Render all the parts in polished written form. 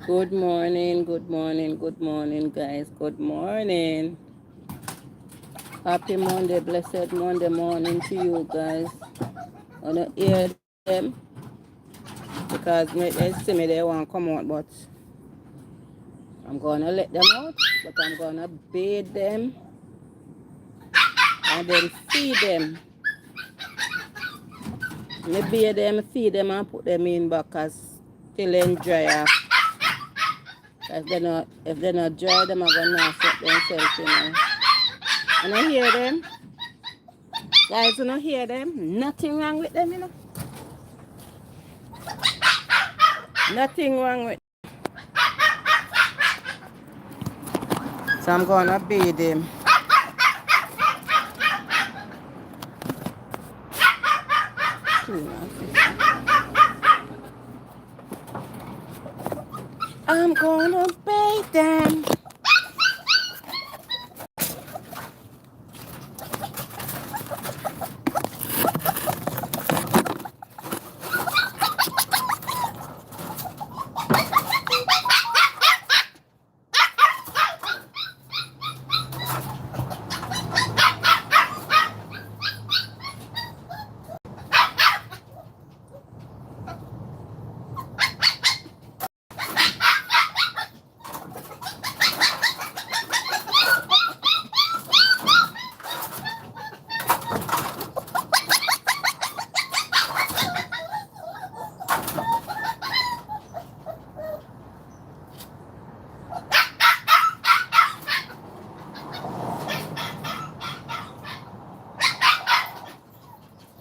Good morning, guys. Good morning. Happy Monday, blessed Monday morning to you guys. I don't hear them because they see me, they want to come out, but I'm gonna let them out. But I'm gonna bathe them and then feed them. Me bathe them, feed them, and put them in back as till they dry off. If they're not dry, them are gonna set themselves, You don't hear them? Guys, you don't hear them? Nothing wrong with them, Nothing wrong with. So I'm gonna bathe him. I'm gonna bathe them.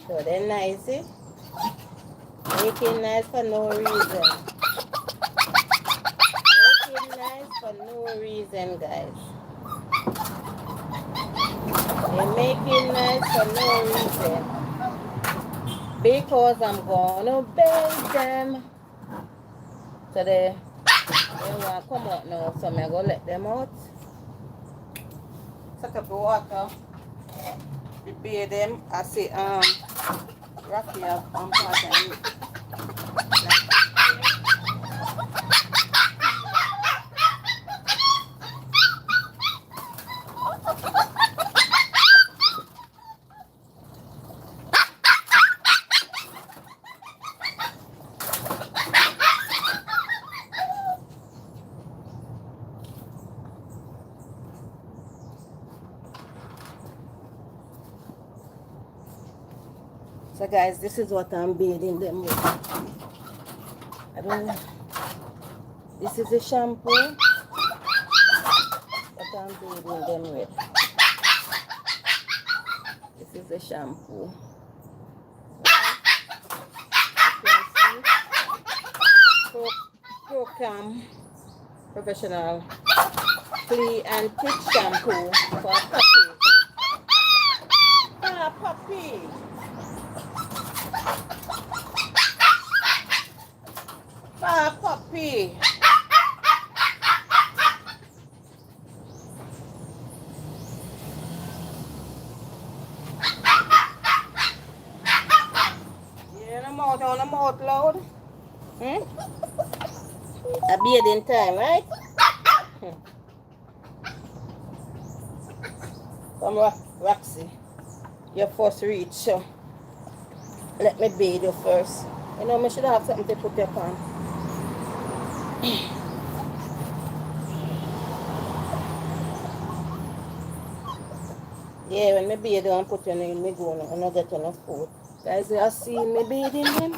So they're nice, eh? Making nice for no reason. Making nice for no reason, guys. They're making nice for no reason. Because I'm gonna bathe them. So they want to come out now, so I'm gonna let them out. Suck up the water. Prepare them. I say, Rocky up on part and so guys, this is what I'm bathing them with. I don't know. This is a shampoo that I'm bathing them with. This is a shampoo. Procam Professional Flea and Tick Shampoo for puppy. Ah, puppy. Ah, puppy. Yeah, on the mouth loud. A bathing time, right? Come Roxsey. Your first reach, so let me bathe you first. You know, I should have something to put up on. Yeah, when me bathe you and put you in, me go and I get enough food. Guys, you see me bathing them?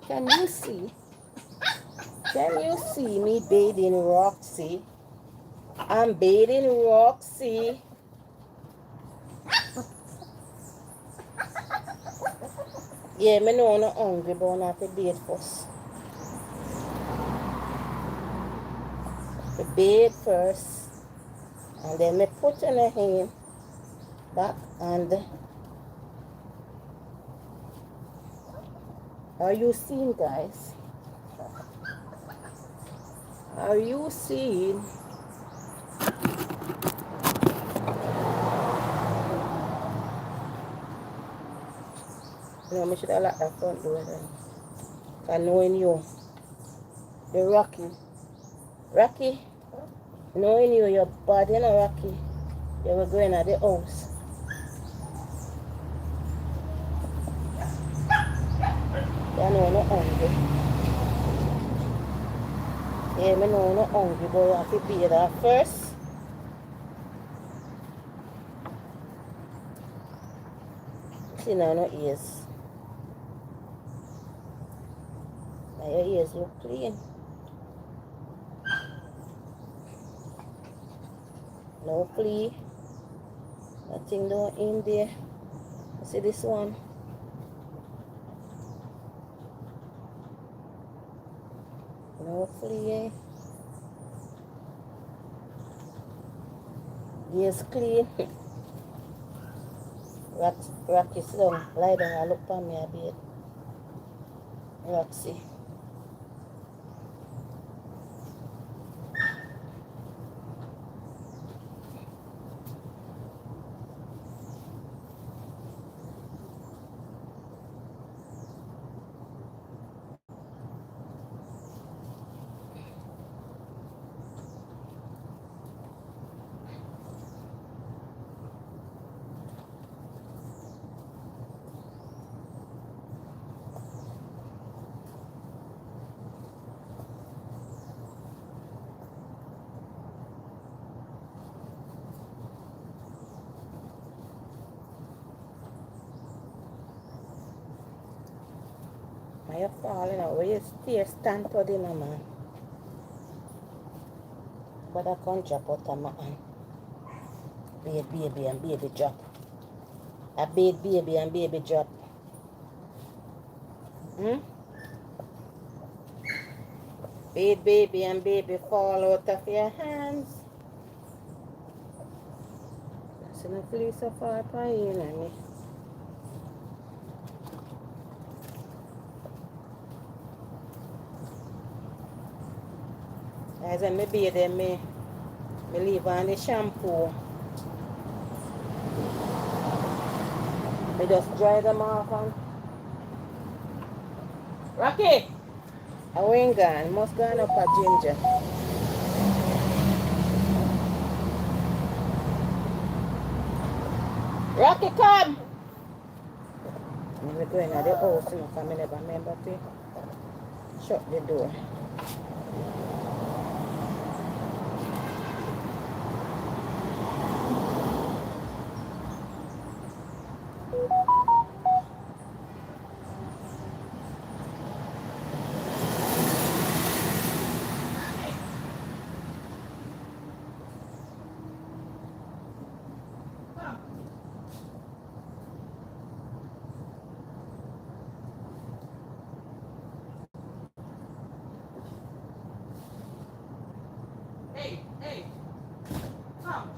Can you see? Can you see me bathing Roxsey? I'm bathing Roxsey. Yeah, me know I'm not hungry, but I have to bathe first. To bathe first. And then me put in a hand back and are you seeing, guys? Are you seeing? No, I should have locked that front door then. Because knowing you, the Rocky, Rocky, knowing you're bad, you know, Rocky. You were going at the house. You know, not hungry. Yeah, me know not hungry, but you have to be there first. See now, no ears. Now your ears look clean. No flea. Nothing down in there. See this one? No flea. Ears clean. Rocky, sit down. Lie down and look for me a bit. Roxy. Now you're falling out. Where you stay, stand for dinner, man. But I can't drop out of my hand. Baby and baby drop. A baby and baby drop. Baby and baby fall out of your hands. So no fleece so far upon you, me. As I me bathe them, me leave on the shampoo. Me just dry them off and Rocky! I ain't gone. Must go up a ginger. Rocky, come! I'm going to the house, you know, because I never remember to shut the door. Hey, come.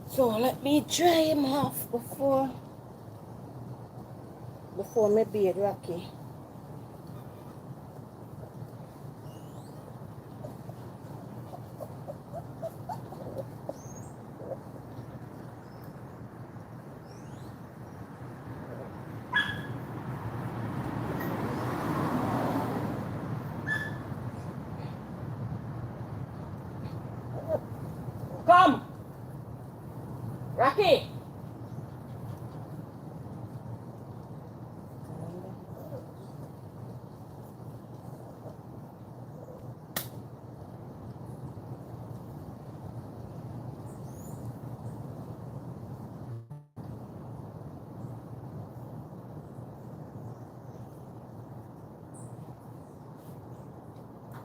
So let me dry him off before me bathe Rocky. Come! Rocky!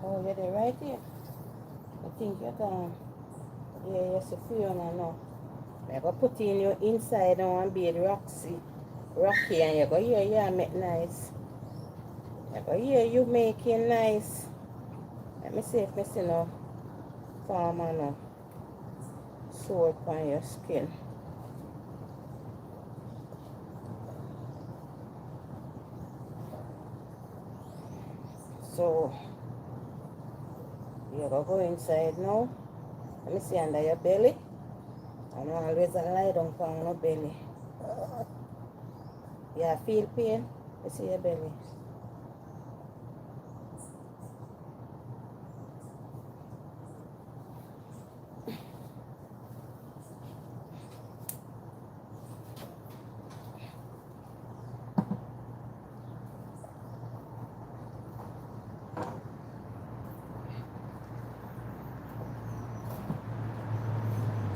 Oh, you're there right here. I think you're gone. Yeah, yes, you feel now. I'm going to put in your inside now and be Roxy. Rocky, and you're going to hear you make nice. You're going to hear you making nice. Let me see if I see no farmer no sore on your skin. So, you're going to go inside now. Let me see under your belly. And always lie down on your belly. Yeah, feel pain? You see your belly.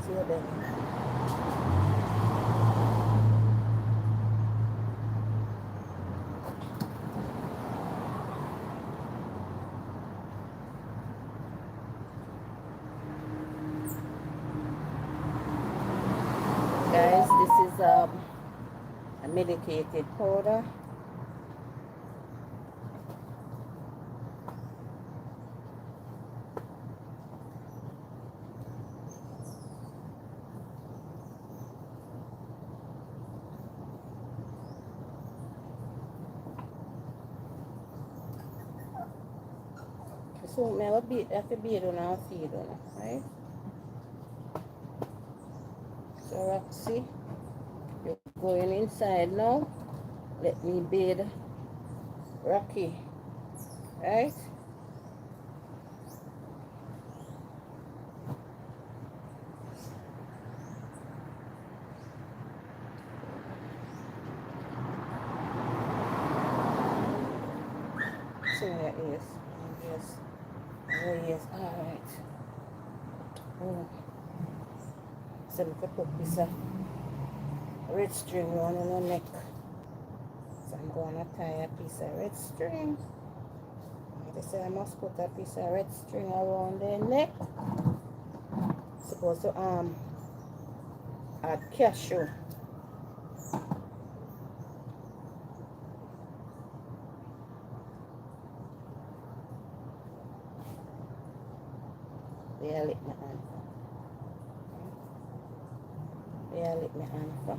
See your belly. Guys, this is a medicated powder. So, I have to beat on our feed on it, right? So, Roxy, you're going inside now. Let me bathe Rocky, right? So, there is. Yes. Oh, yes. All right. Oh. So, I put this red string on your neck. So, I'm going to tie a piece of red string. They say I must put a piece of red string around their neck. Supposed to add cashew. Yeah, lick my hand. Yeah, lick my hand for.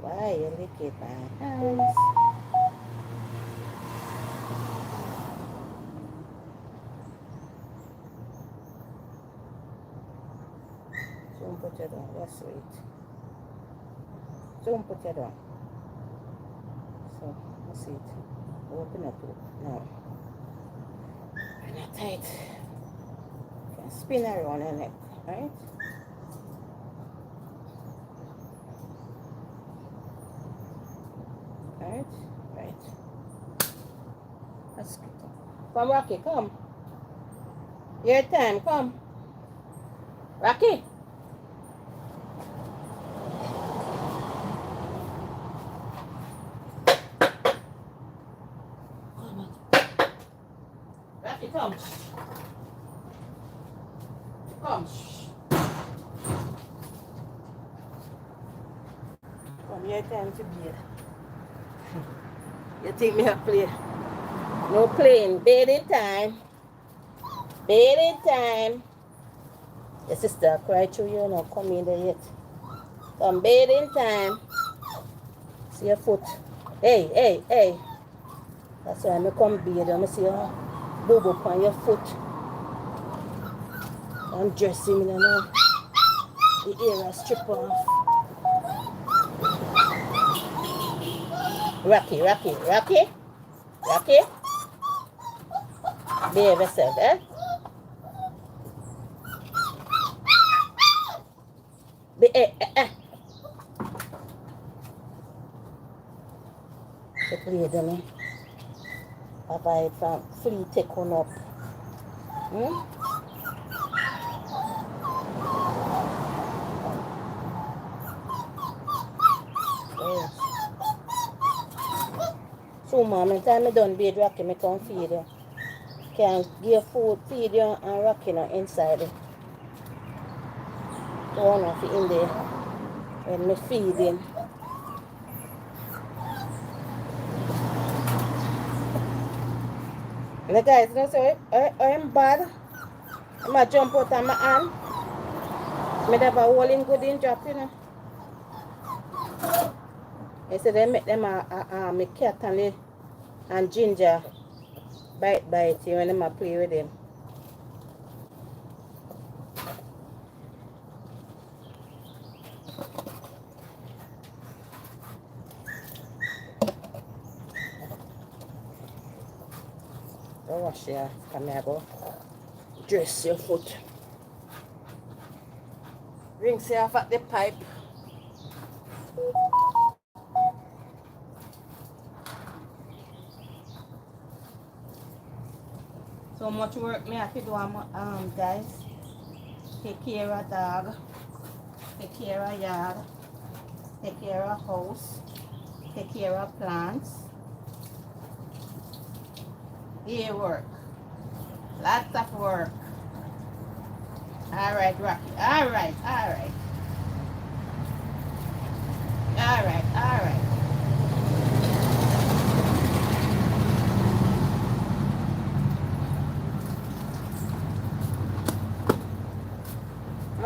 Why you lick it my hands? Don't put it on, that's sweet. Don't put it on. So, let's see it. Open up it. No. Not tight. You can spin around your neck, right? Right? Right. That's good. Come, Rocky, come. Your time, come. Rocky. Rocky, come. Come. Come, your time to be here. You think me a play? No playing. Bathing time. Bathing time. Your sister cry through you now. Come in there yet. Come bathing time. See your foot. Hey, hey, hey. That's why I come bathe. I see your boo-boo on your foot. I'm dressing me now. The ear strip off. Rocky, Rocky, Rocky. Rocky. Behave yourself, eh? The play them, Papa, it's a flea take one up. Yes. So, mom, and time I done bathe Rocky, I come feed you. Can't give food, feed you and rock inside it. One of it in there when me feeding. And the guys don't say I'm bad. I might jump out of my hand. Me have a hole in good in drop, They say they make them me cat and Ginger bite you when them play with them. Go wash your come here, go dress your foot. Rinse you off at the pipe. So much work me have to do, guys. Take care of dog, take care of yard, take care of house, take care of plants. Here work. Lots of work. Alright, Rocky. Alright.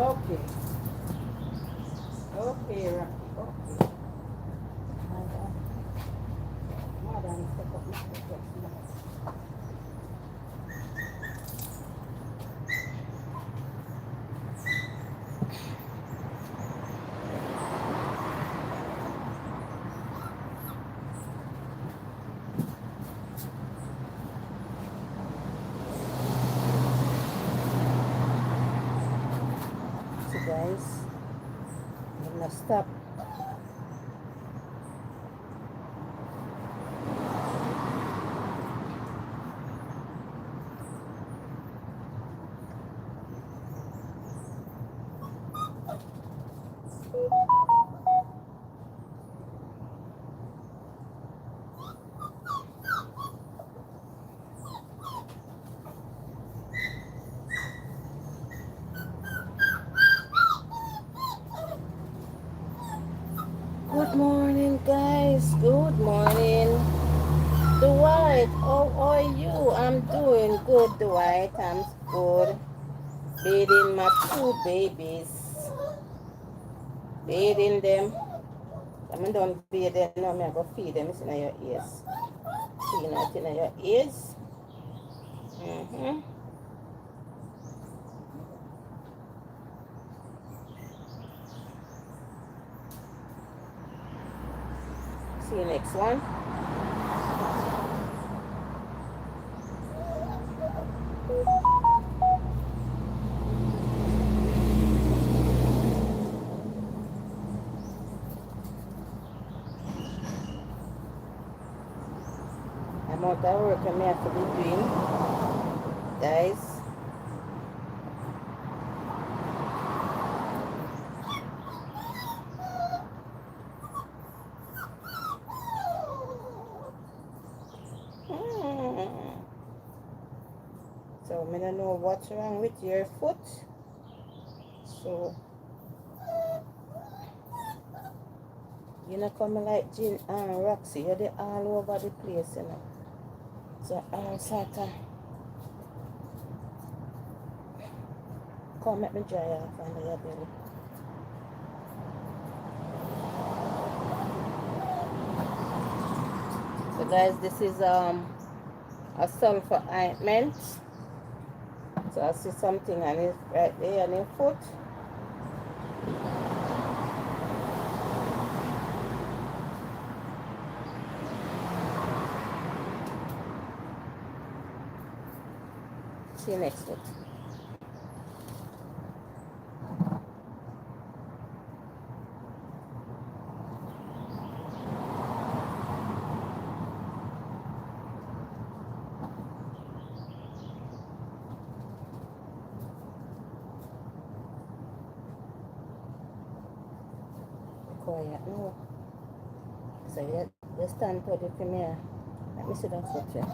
Okay. Okay, Rocky. Okay. Madam, step up my foot. So guys, I'm gonna stop. Good morning, guys. Good morning. Dwight, how are you? I'm doing good, Dwight. I'm good. Bathing my two babies. Bathing them. I'm done bathing now. I'm going to feed them. It's in your ears. Clean out in your ears. See you next one. Amount of work I may have to be doing, guys. So I don't know what's wrong with your foot. So you know, come like Roxsey, you're the all over the place, So all sort of come make me dry off under your belly. So guys, this is a sulfur ointment. So I see something on it right there on your foot. See you next week. Quiet now. So you stand for the premiere. Let me see that foot here.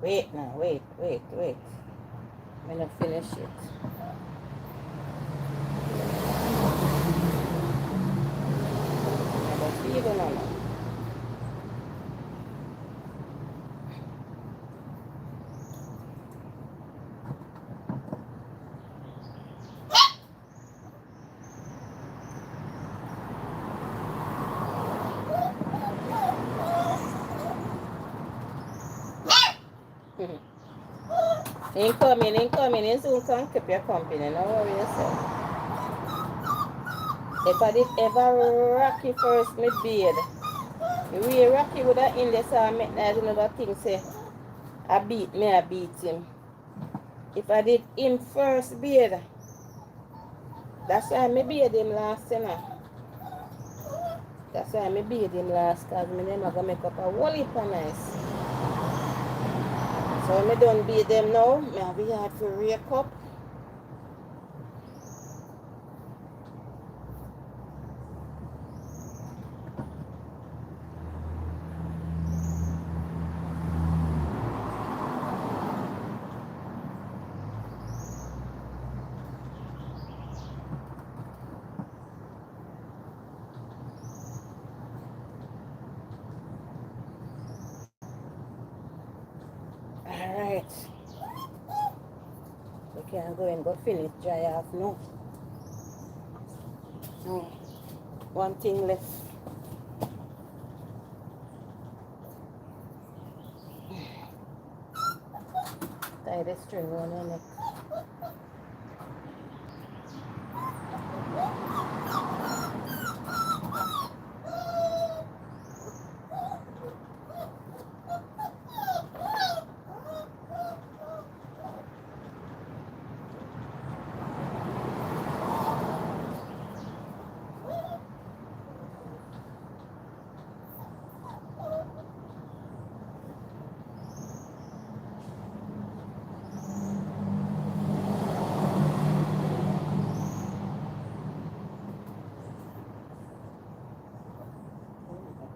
Wait now, wait. I'm gonna finish it. I'm gonna feed it on. Incoming, you soon come keep your company, don't worry yourself. If I did ever Rocky first me beard, the way Rocky would have in there so I make that another thing say, I beat him. If I did him first beard, that's why me beard him last, you know. That's why me beard him last, because me never gonna make up a whole heap of nice. So when I don't beat them now, I have a hard to rake up. Alright. We can go and go finish dry off now. One thing left. Tie the string on your neck.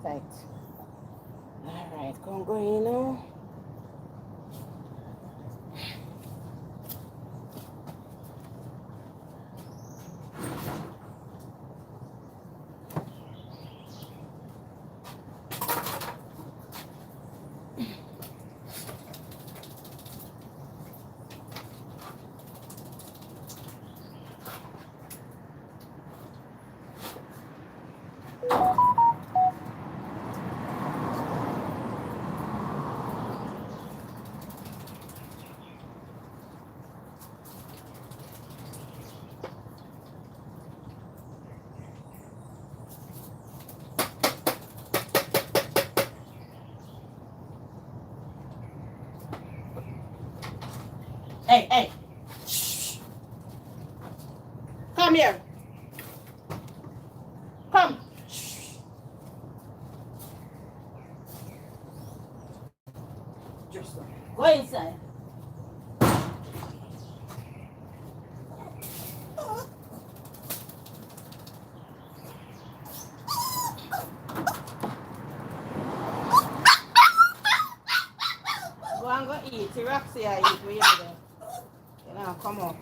Tight. Alright, come go in now. Hey. Shh. Come here. Come. Shh. Just go inside. Go and go eat. Roxsey, I eat with you there. You know, come on.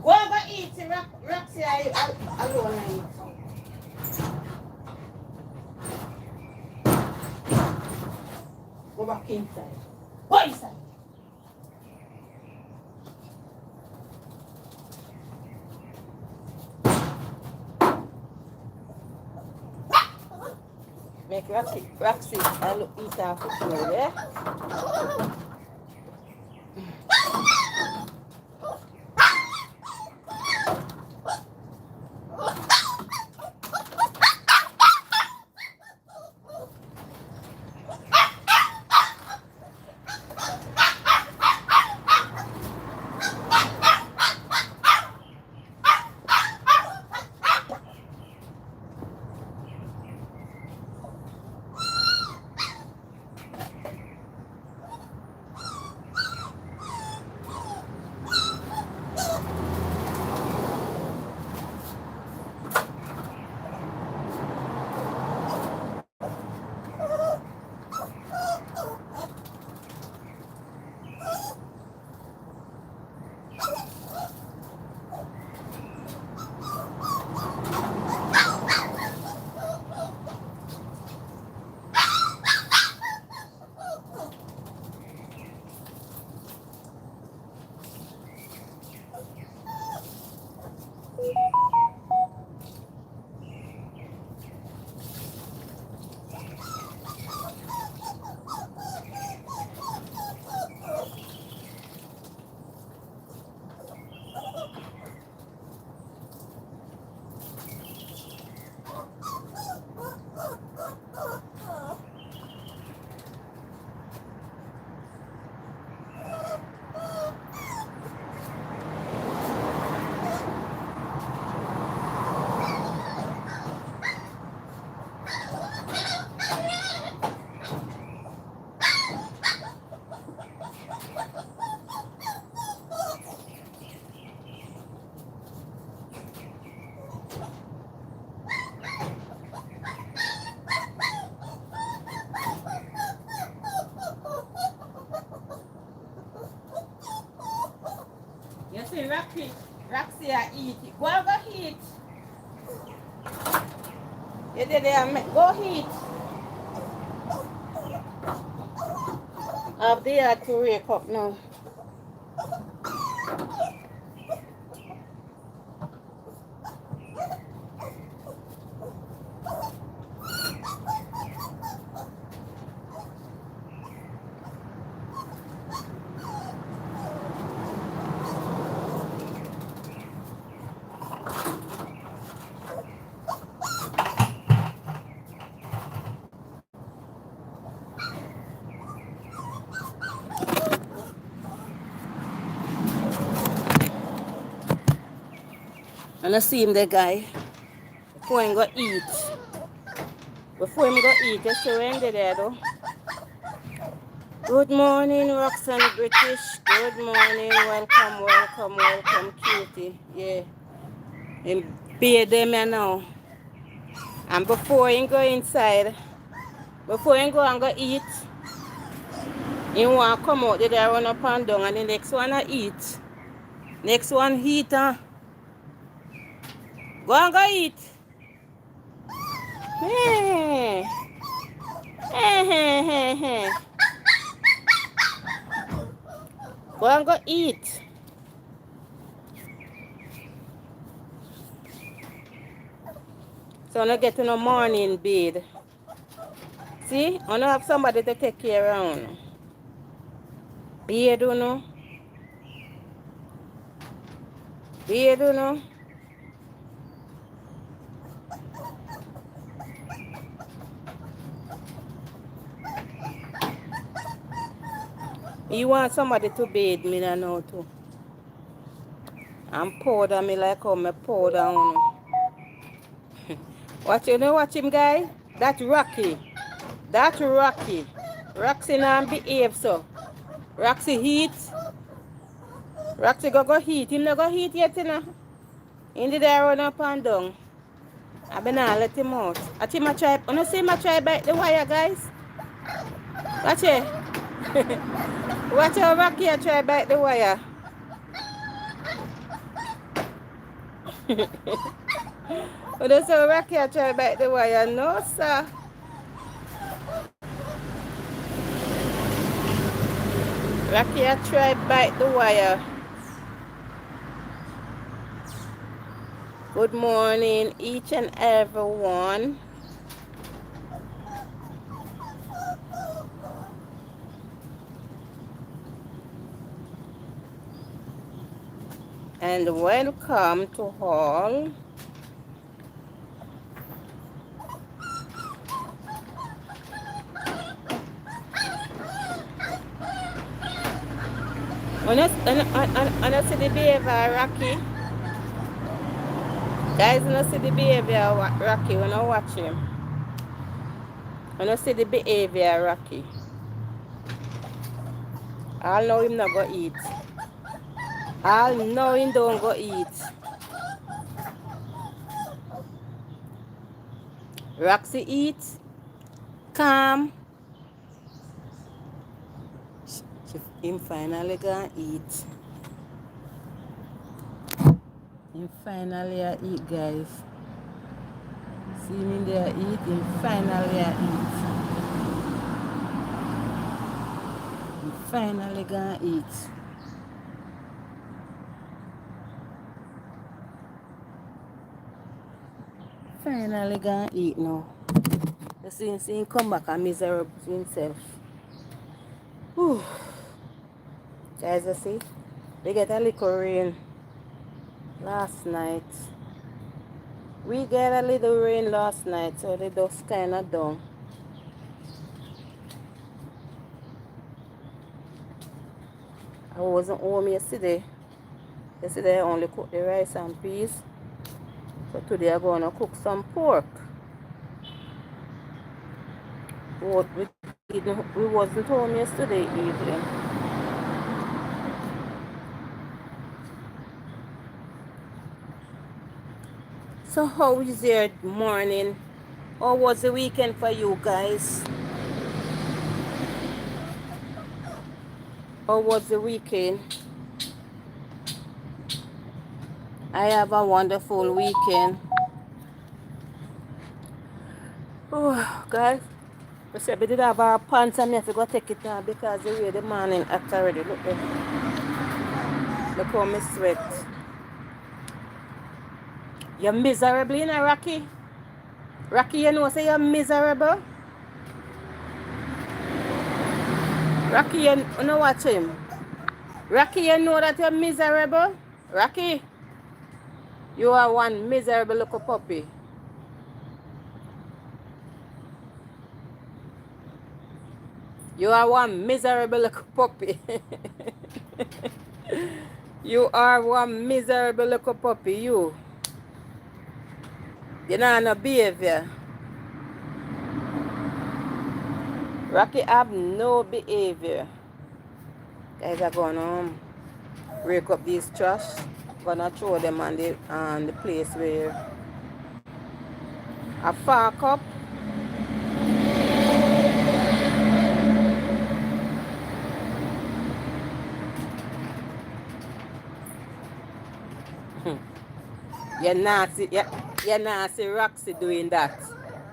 Go and go eat. Roxsey, I alone I eat. Go back inside. Go inside. Make Roxsey and look eat our food, yeah? eating, Roxy. Roxy are eating. Go eat. You did there, go eat. I've there to wake up now. And I see him the guy. Before him go eat. Before him go eat, you see when they there though. Good morning, Roxanne British. Good morning. Welcome, welcome, welcome, cutie. Yeah. And bathe them here now. And before him go inside, before him go and go eat, he want to come out there run up and down and the next one I eat. Next one eat, huh? Go and go eat. Hey. Hey, hey, hey, hey. Go and go eat. So I don't get to no morning bed. See? I don't have somebody to take care of. Bed, you know. Bed, you know. You want somebody to bathe me now too. And powder me like how me powder on. Watch you know watch him guy? That Rocky. That Rocky. Roxy now behave so. Roxy heat. Roxy go heat. Him no go heat yet you know. In the day run up and down. I been not let him out. I think my try. You see my try bite the wire guys? Watch it. Watch how Rocky I try bite the wire. But that's how Rocky I try bite the wire. No sir. Rocky I try bite the wire. Good morning each and everyone. And welcome to all. I see the behavior Rocky. Guys, I see the behavior Rocky when I watch him. I see the behavior Rocky. I'll know him not go eat. I'll know him don't go eat. Roxy eat. Calm. Him finally gonna eat. Him finally I eat guys. See me there eat. Him finally I eat. Him finally gonna eat. Finally gonna eat now. You see him come back and miserable to himself. Whew. Guys, you see? We get a little rain last night. We get a little rain last night, so the dust kind of down. I wasn't home yesterday. Yesterday I only cooked the rice and peas. So today I'm going to cook some pork. We wasn't home yesterday evening. So how is your morning? How was the weekend for you guys? How was the weekend? I have a wonderful weekend. Oh, guys. I said, we did have our pants and I have to go take it down because the way the morning act already. Look there. Look how me sweat. You're miserable, you know, Rocky? Rocky, you know, say you're miserable? Rocky, you know watch him? Rocky, you know that you're miserable? Rocky, you are one miserable little puppy. You are one miserable little puppy. You are one miserable little puppy, you. You know no behavior. Rocky have no behavior. Guys are gonna rake up these trash. Gonna throw them on the place where I park up. You not see Roxy doing that.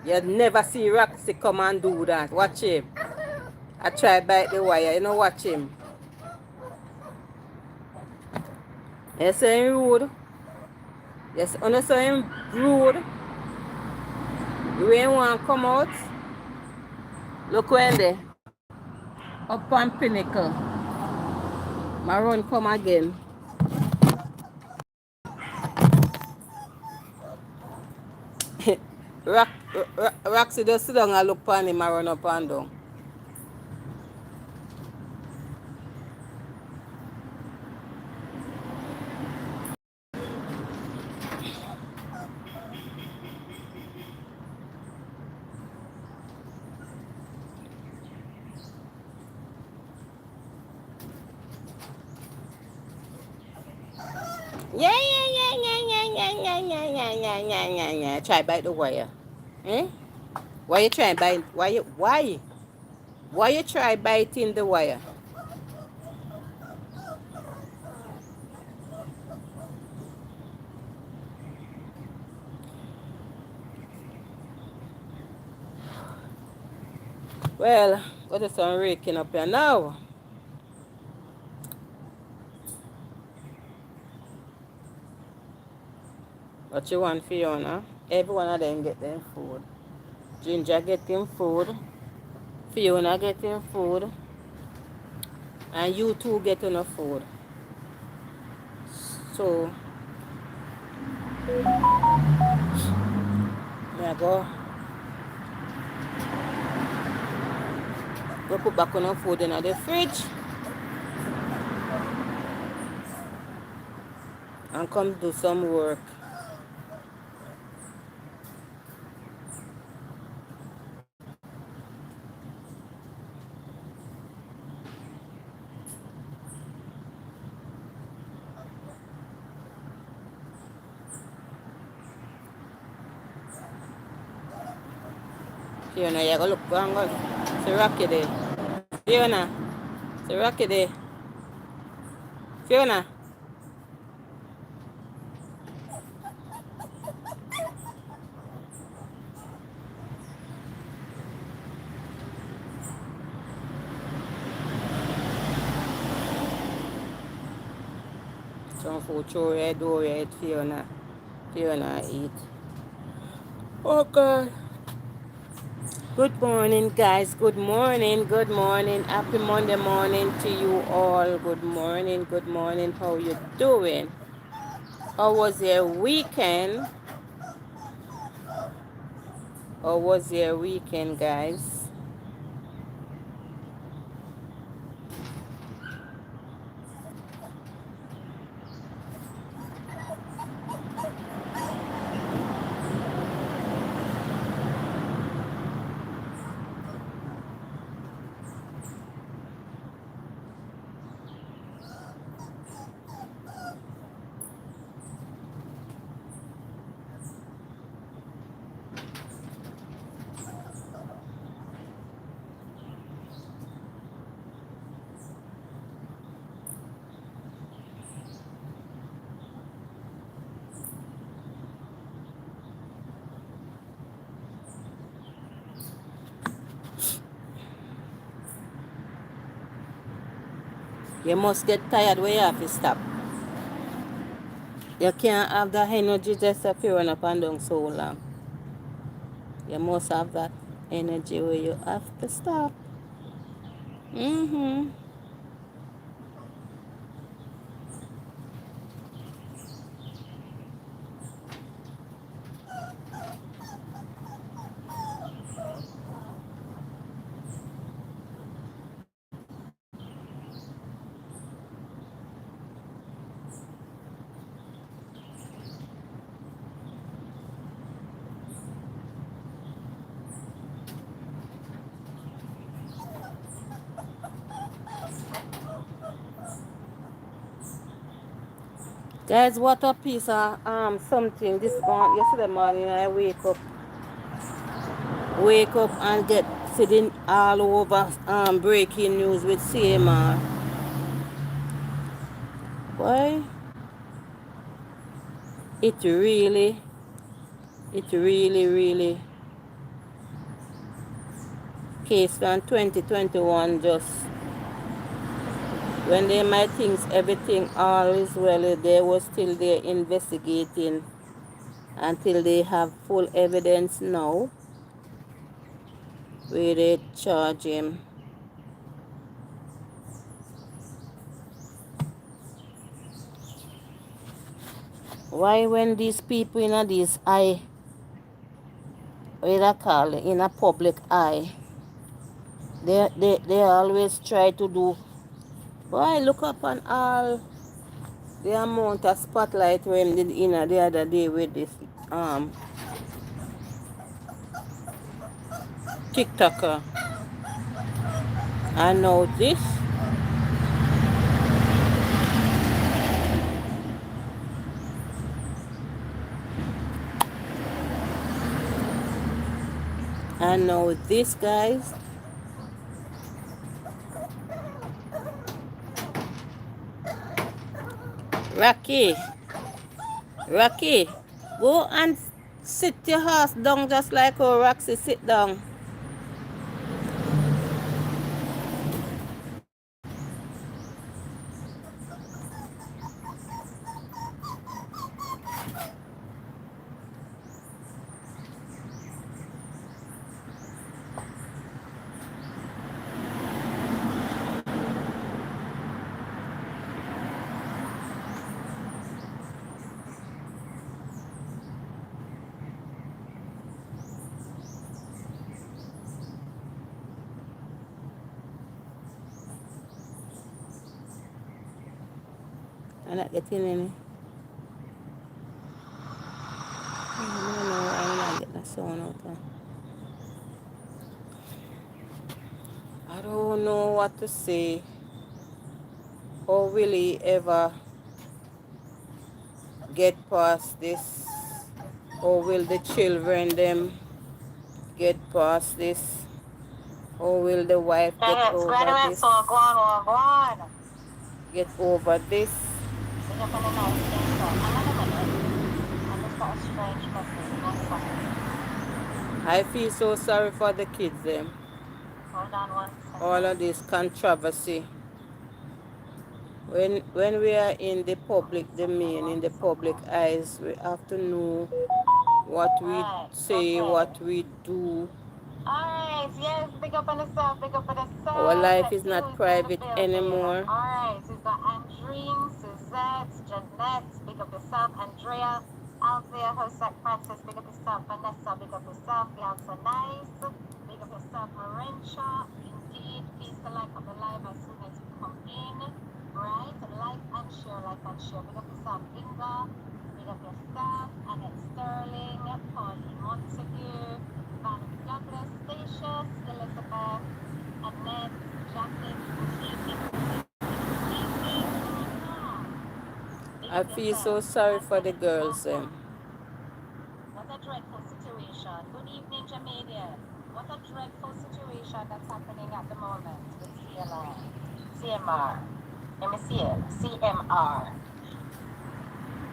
You never see Roxy come and do that. Watch him. I try bite the wire. You know, watch him. You say him rude. Yes, you say him rude. You ain't want to come out. Look when they up on Pinnacle. My run come again. Roxy just sit down and look on him and run up and down. Yeah. Try bite the wire. Eh? Why you try bite? Why you try biting the wire? Well, what is some raking up here now? What you want, Fiona? Every one of them get them food. Ginger getting food. Fiona getting food. And you two getting enough food. So, I go put back enough food in the fridge. And come do some work. Fiona, you go look, go and go. See Rocky there. Fiona, see Rocky there. Fiona. Some food throw your door, your Fiona. Fiona eat. Oh God. Good morning, guys. Good morning. Good morning. Happy Monday morning to you all. Good morning. Good morning. How you doing? How was your weekend? How was your weekend, guys? You must get tired where you have to stop. You can't have that energy just if you run up and down so long. You must have that energy where you have to stop. Mm-hmm. Guys, what a piece of something this morning. Yesterday morning I wake up and get sitting all over breaking news with CMR. Boy, it really, really case from 2021 just when they might think everything all is well, they were still there investigating until they have full evidence now where they charge him. Why when these people in these eye, what I call it, in a public eye, they always try to do, boy, look up on all the amount of spotlight when did in the other day with this TikToker. I know this. I know this, guys. Rocky, go and sit your horse down just like how Roxy sit down. I'm not getting any. I don't know why I'm not getting the sound out there. I don't know what to say. How will he ever get past this? How will the children them get past this? How will the wife get over this? Get over this? I feel so sorry for the kids them. All of this controversy. When we are in the public domain, in the public eyes, we have to know what we say, what we do. Alright, yes, big up on the self, big up on the self. Our life is not private anymore. Alright, we've got Andreen, Suzette, Jeanette, big up yourself, Andrea, Althea, Hosek, Francis, big up yourself, Vanessa, big up yourself, you're so nice, big up yourself, Marencha, indeed, please like on the live as soon as you come in, right, like and share, big up yourself, Inga, big up yourself, Annette Sterling, Pauline Montague, Van Douglas, Statius, Elizabeth, Annette, Jacqueline, I feel so sorry for the girls. What a dreadful situation. Good evening, Jamaica. What a dreadful situation that's happening at the moment with CMR. Let me see it. CMR.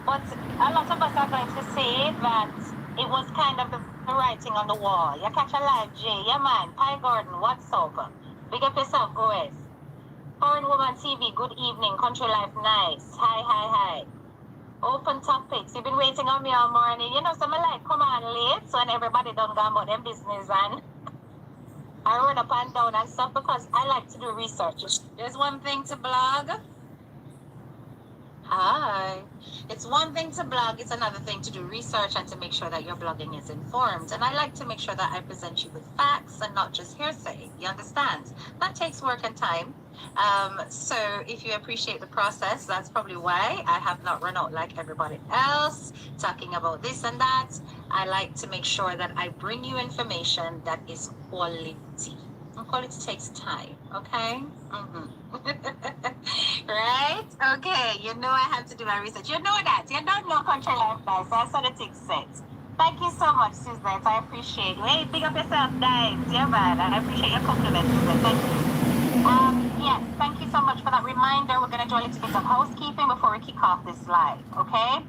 But a lot of us are going to say that it was kind of the writing on the wall. You catch a live, Jay. Yeah, man. Pi Gordon, what's up? Big up yourself, Goes. Foreign Woman TV, good evening. Country Life, nice. Hi. Open topics. You've been waiting on me all morning. You know, so I like come on late, so when everybody done gone about them business and I run up and down and stuff because I like to do research. There's one thing to blog. Hi. It's one thing to blog, it's another thing to do research and to make sure that your blogging is informed. And I like to make sure that I present you with facts and not just hearsay. You understand? That takes work and time. So if you appreciate the process, that's probably why I have not run out like everybody else talking about this and that. I like to make sure that I bring you information that is quality. And quality takes time, okay? Right? Okay, you know I have to do my research. You know that. You don't know Country Life, guys. That's what it takes sense. Thank you so much, Suzette. I appreciate you. Hey, pick up yourself, guys. Yeah, man. I appreciate your compliment, Suzette. Thank you. Yes, thank you so much for that reminder. We're going to do a little bit of housekeeping before we kick off this live, okay?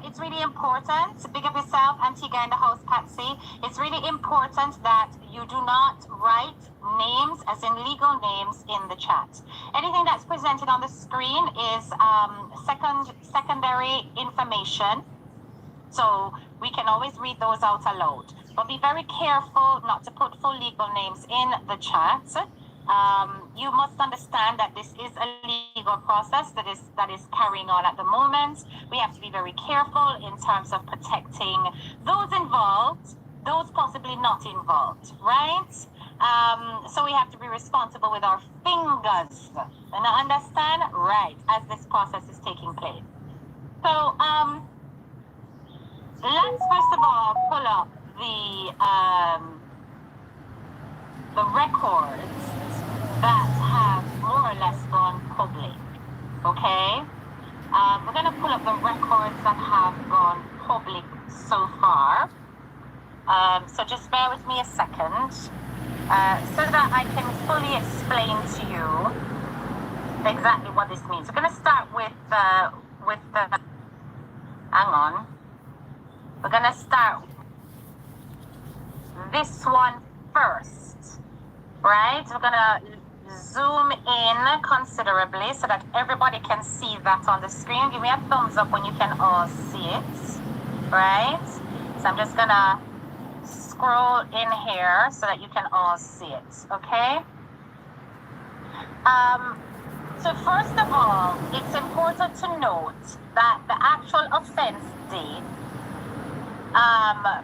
It's really important. Big up yourself, Antigua in the house, Patsy. It's really important that you do not write names, as in legal names, in the chat. Anything that's presented on the screen is secondary information. So we can always read those out aloud. But be very careful not to put full legal names in the chat. You must understand that this is a legal process that is carrying on at the moment. We have to be very careful in terms of protecting those involved, those possibly not involved, right? So we have to be responsible with our fingers. And I understand, right, as this process is taking place. So let's first of all pull up the records that have more or less gone public, okay? We're going to pull up the records that have gone public so far. So just bear with me a second so that I can fully explain to you exactly what this means. We're going to start with the hang on. We're going to start this one first, right? We're going to zoom in considerably so that everybody can see that on the screen. Give me a thumbs up when you can all see it, right? So I'm just going to scroll in here so that you can all see it, okay? So first of all, it's important to note that the actual offense date,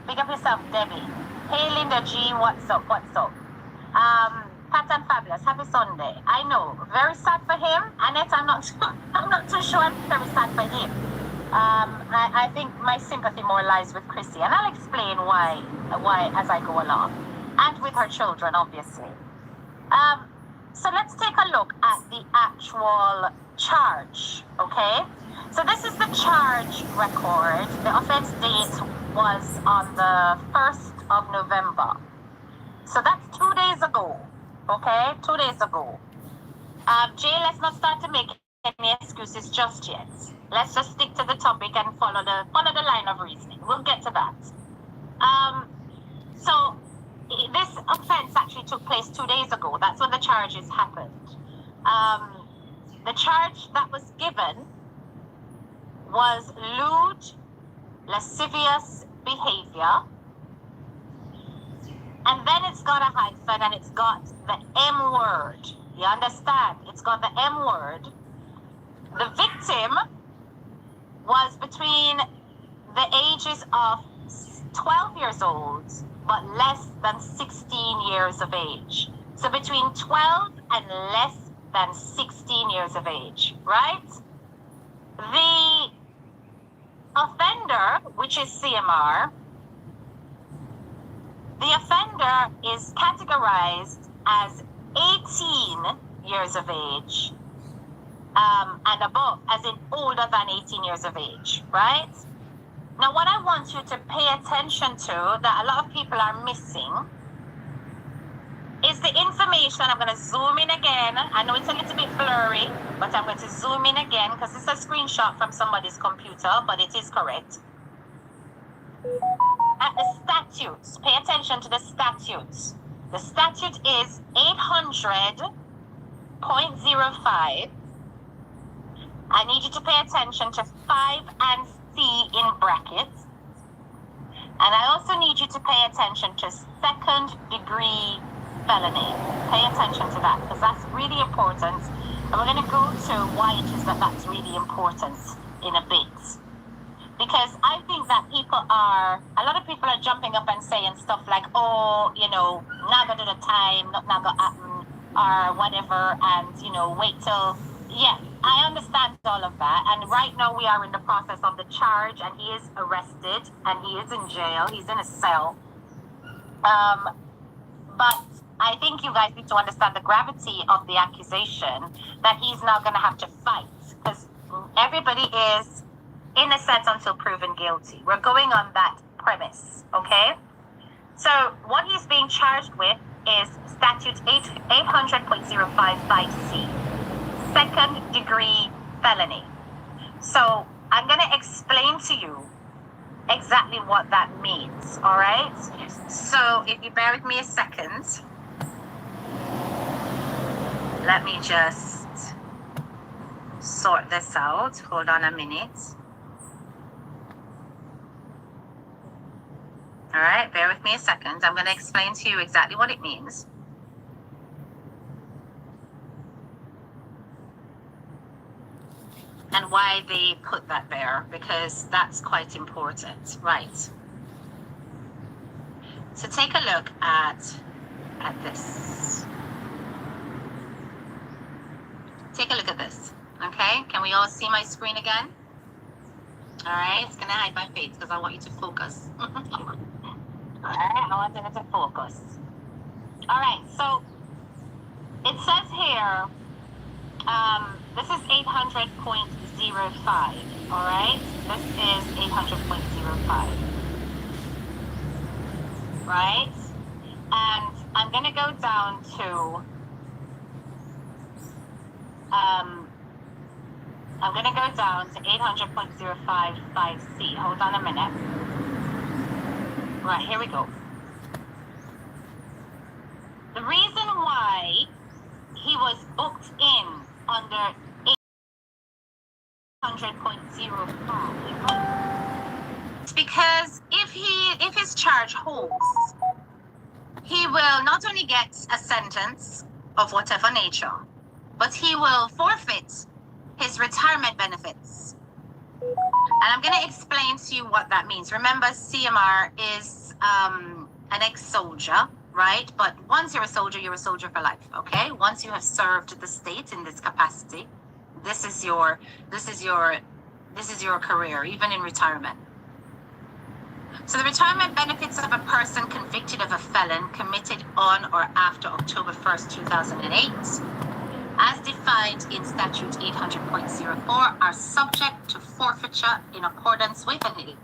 big up yourself, Debbie. Hey, Linda G, what's up? Pat and Fabulous, happy Sunday. I know, very sad for him. Annette, I'm not too sure I'm very sad for him. I think my sympathy more lies with Chrissy, and I'll explain why as I go along, and with her children, obviously. So let's take a look at the actual charge, okay? So this is the charge record. The offense date was on the 1st of November. So that's 2 days ago, okay? 2 days ago. Jay, let's not start to make any excuses just yet. Let's just stick to the topic and follow the line of reasoning. We'll get to that. So this offense actually took place 2 days ago. That's when the charges happened. The charge that was given was lewd, lascivious behavior. And then it's got a hyphen and it's got the M word. You understand? It's got the M word. The victim was between the ages of 12 years old, but less than 16 years of age. So between 12 and less than 16 years of age, right? The offender, which is CMR, the offender is categorized as 18 years of age and above, as in older than 18 years of age, right? Now, what I want you to pay attention to that a lot of people are missing is the information. I'm going to zoom in again. I know it's a little bit blurry, but I'm going to zoom in again because it's a screenshot from somebody's computer, but it is correct. At the statutes, pay attention to the statutes. The statute is 800 0.05. I need you to pay attention to 5 and C in brackets. And I also need you to pay attention to second-degree felony. Pay attention to that, because that's really important. And we're going to go to why it is that that's really important in a bit. Because I think that a lot of people are jumping up and saying stuff like, oh, not going to do the time, not going to happen, or whatever, and, wait till, yeah, I understand all of that. And right now we are in the process of the charge, and he is arrested, and he is in jail, he's in a cell. But I think you guys need to understand the gravity of the accusation that he's now going to have to fight, because everybody is innocent until proven guilty. We're going on that premise, okay? So what he's being charged with is statute 800.055C, second degree felony. So I'm going to explain to you exactly what that means, all right? So if you bear with me a second, let me just sort this out. Hold on a minute. All right, bear with me a second. I'm going to explain to you exactly what it means. And why they put that there, because that's quite important. Right. So take a look at this. Take a look at this. Okay, can we all see my screen again? All right, it's going to hide my face because I want you to focus. All right, I want you to focus. All right, so it says here, this is 800.05, all right? This is 800.05, right? And I'm going to go down to, I'm going to go down to 800.055C. Hold on a minute. Right, here we go. The reason why he was booked in under 800.05 is because if his charge holds, he will not only get a sentence of whatever nature, but he will forfeit his retirement benefits. And I'm going to explain to you what that means. Remember, CMR is an ex-soldier, right? But once you're a soldier for life, okay? Once you have served the state in this capacity, this is your career, even in retirement. So the retirement benefits of a person convicted of a felon committed on or after October 1st, 2008, as defined in statute 800.04, are subject to forfeiture in accordance with a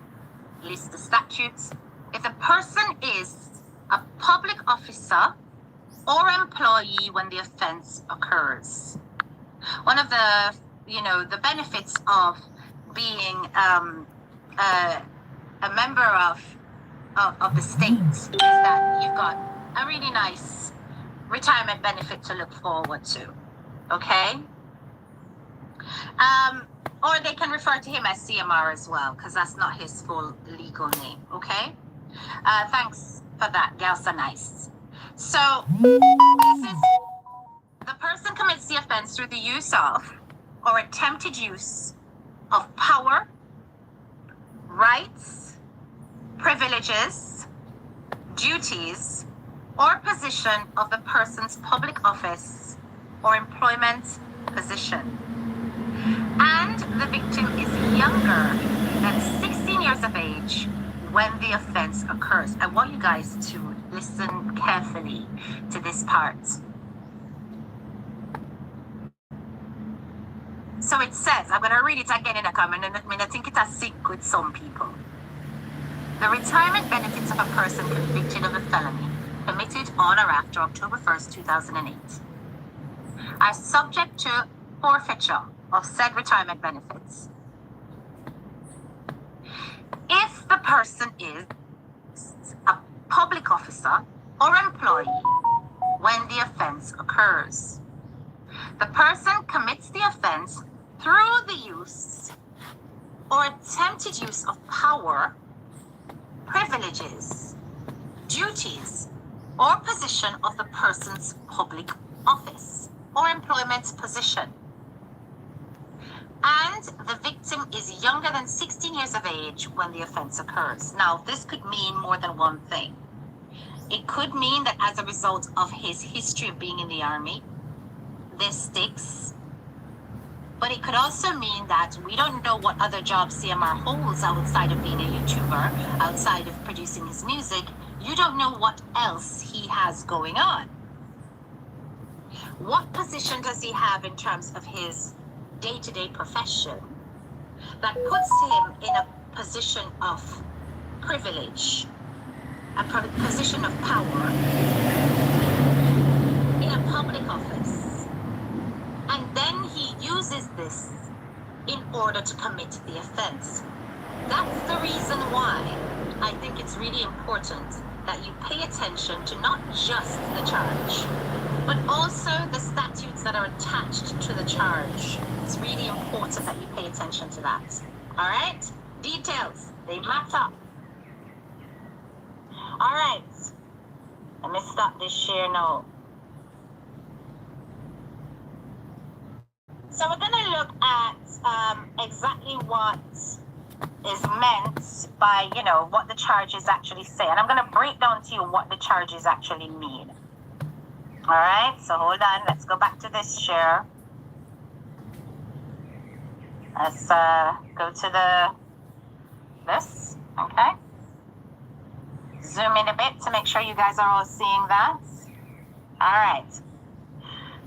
list of statutes if the person is a public officer or employee when the offense occurs. One of the, the benefits of being a member of the state is that you've got a really nice retirement benefit to look forward to. Okay? Or they can refer to him as CMR as well, because that's not his full legal name. Okay? Thanks for that. Girls are nice. So, this is the person commits the offense through the use of or attempted use of power, rights, privileges, duties, or position of the person's public office or employment position. And the victim is younger than 16 years of age when the offense occurs. I want you guys to listen carefully to this part. So it says, I'm going to read it again in a comment, and I think it has sync with some people. The retirement benefits of a person convicted of a felony committed on or after October 1st, 2008 are subject to forfeiture of said retirement benefits if the person is a public officer or employee when the offense occurs. The person commits the offense through the use or attempted use of power, privileges, duties, or position of the person's public office or employment position. And the victim is younger than 16 years of age when the offense occurs. Now, this could mean more than one thing. It could mean that as a result of his history of being in the army, this sticks. But it could also mean that we don't know what other jobs CMR holds outside of being a YouTuber, outside of producing his music. You don't know what else he has going on. What position does he have in terms of his day-to-day profession that puts him in a position of privilege, a position of power in a public office? And then he uses this in order to commit the offense. That's the reason why I think it's really important that you pay attention to not just the charge, but also the statutes that are attached to the charge. It's really important that you pay attention to that. All right? Details, they matter. All right. Let me stop this share now. So we're going to look at exactly what is meant by, what the charges actually say. And I'm going to break down to you what the charges actually mean. All right, so hold on. Let's go back to this share. Let's go to this, okay? Zoom in a bit to make sure you guys are all seeing that. All right.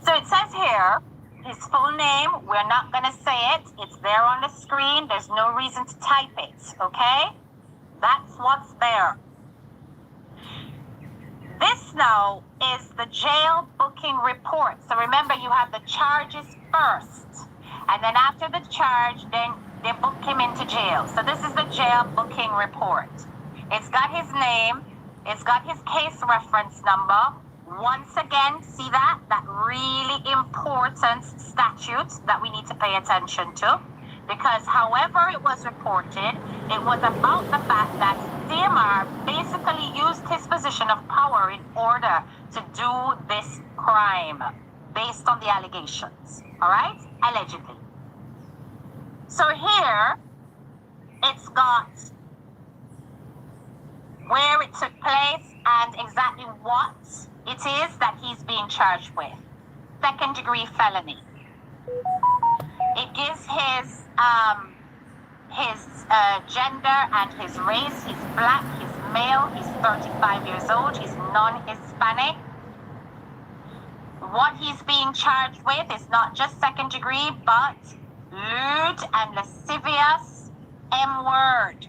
So it says here, his full name, we're not going to say it. It's there on the screen. There's no reason to type it, okay? That's what's there. This now is the jail booking report. So remember, you have the charges first. And then after the charge, then they book him into jail. So this is the jail booking report. It's got his name. It's got his case reference number. Once again, see that? That really important statute that we need to pay attention to. Because however it was reported, it was about the fact that CMR basically used his position of power in order to do this crime based on the allegations. All right? Allegedly. So here, it's got where it took place and exactly what it is that he's being charged with. Second-degree felony. It gives his gender and his race. He's black, he's male, he's 35 years old, he's non-Hispanic. What he's being charged with is not just second degree, but lewd and lascivious M-word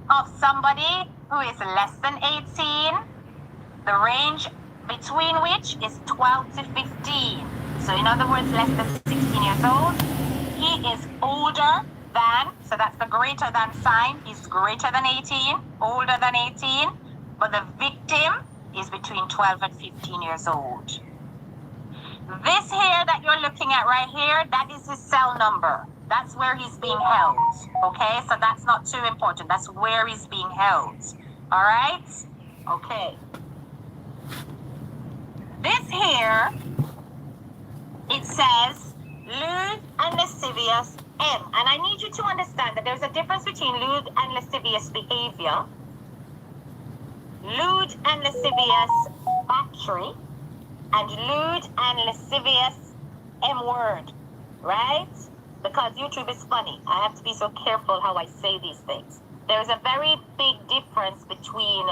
of somebody who is less than 18, the range between which is 12 to 15. So in other words, less than 16 years old. He is older than, so that's the greater than sign. He's greater than 18, older than 18, but the victim is between 12 and 15 years old. This here that you're looking at right here, that is his cell number. That's where he's being held, okay? So that's not too important. That's where he's being held, all right? Okay. This here, it says lewd and lascivious M. And I need you to understand that there's a difference between lewd and lascivious behavior, lewd and lascivious battery, and lewd and lascivious M-word, right? Because YouTube is funny. I have to be so careful how I say these things. There's a very big difference between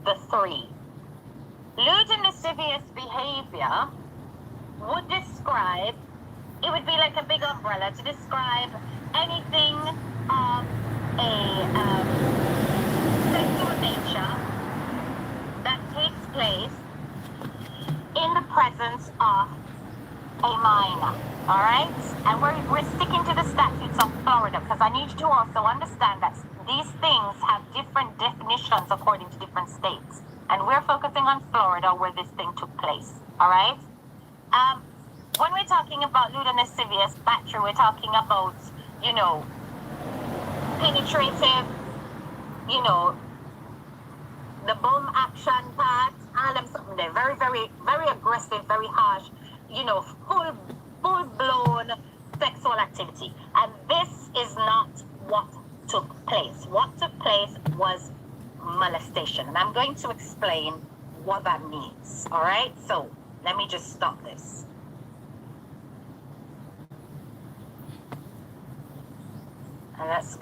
the three. Lewd and lascivious behavior would describe, it would be like a big umbrella to describe anything of a sexual nature that takes place in the presence of a minor, all right? And we're sticking to the statutes of Florida because I need you to also understand that these things have different definitions according to different states. And we're focusing on Florida where this thing took place, all right? When we're talking about lewd and lascivious battery, we're talking about, you know, penetrative, you know, the bomb action part, all them something there. Very, very, very aggressive, very harsh, you know, full blown sexual activity. And this is not what took place. What took place was molestation. And I'm going to explain what that means. All right? So let me just stop this. And let's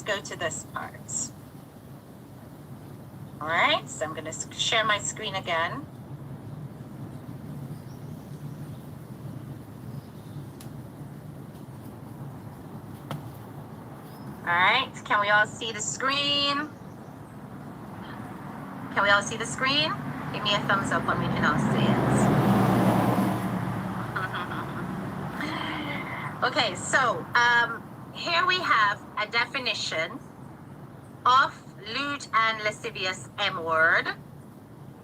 go to this part. All right, so I'm going to share my screen again. All right, can we all see the screen? Can we all see the screen? Give me a thumbs up when we can all see it. Okay, so here we have a definition of lewd and lascivious M word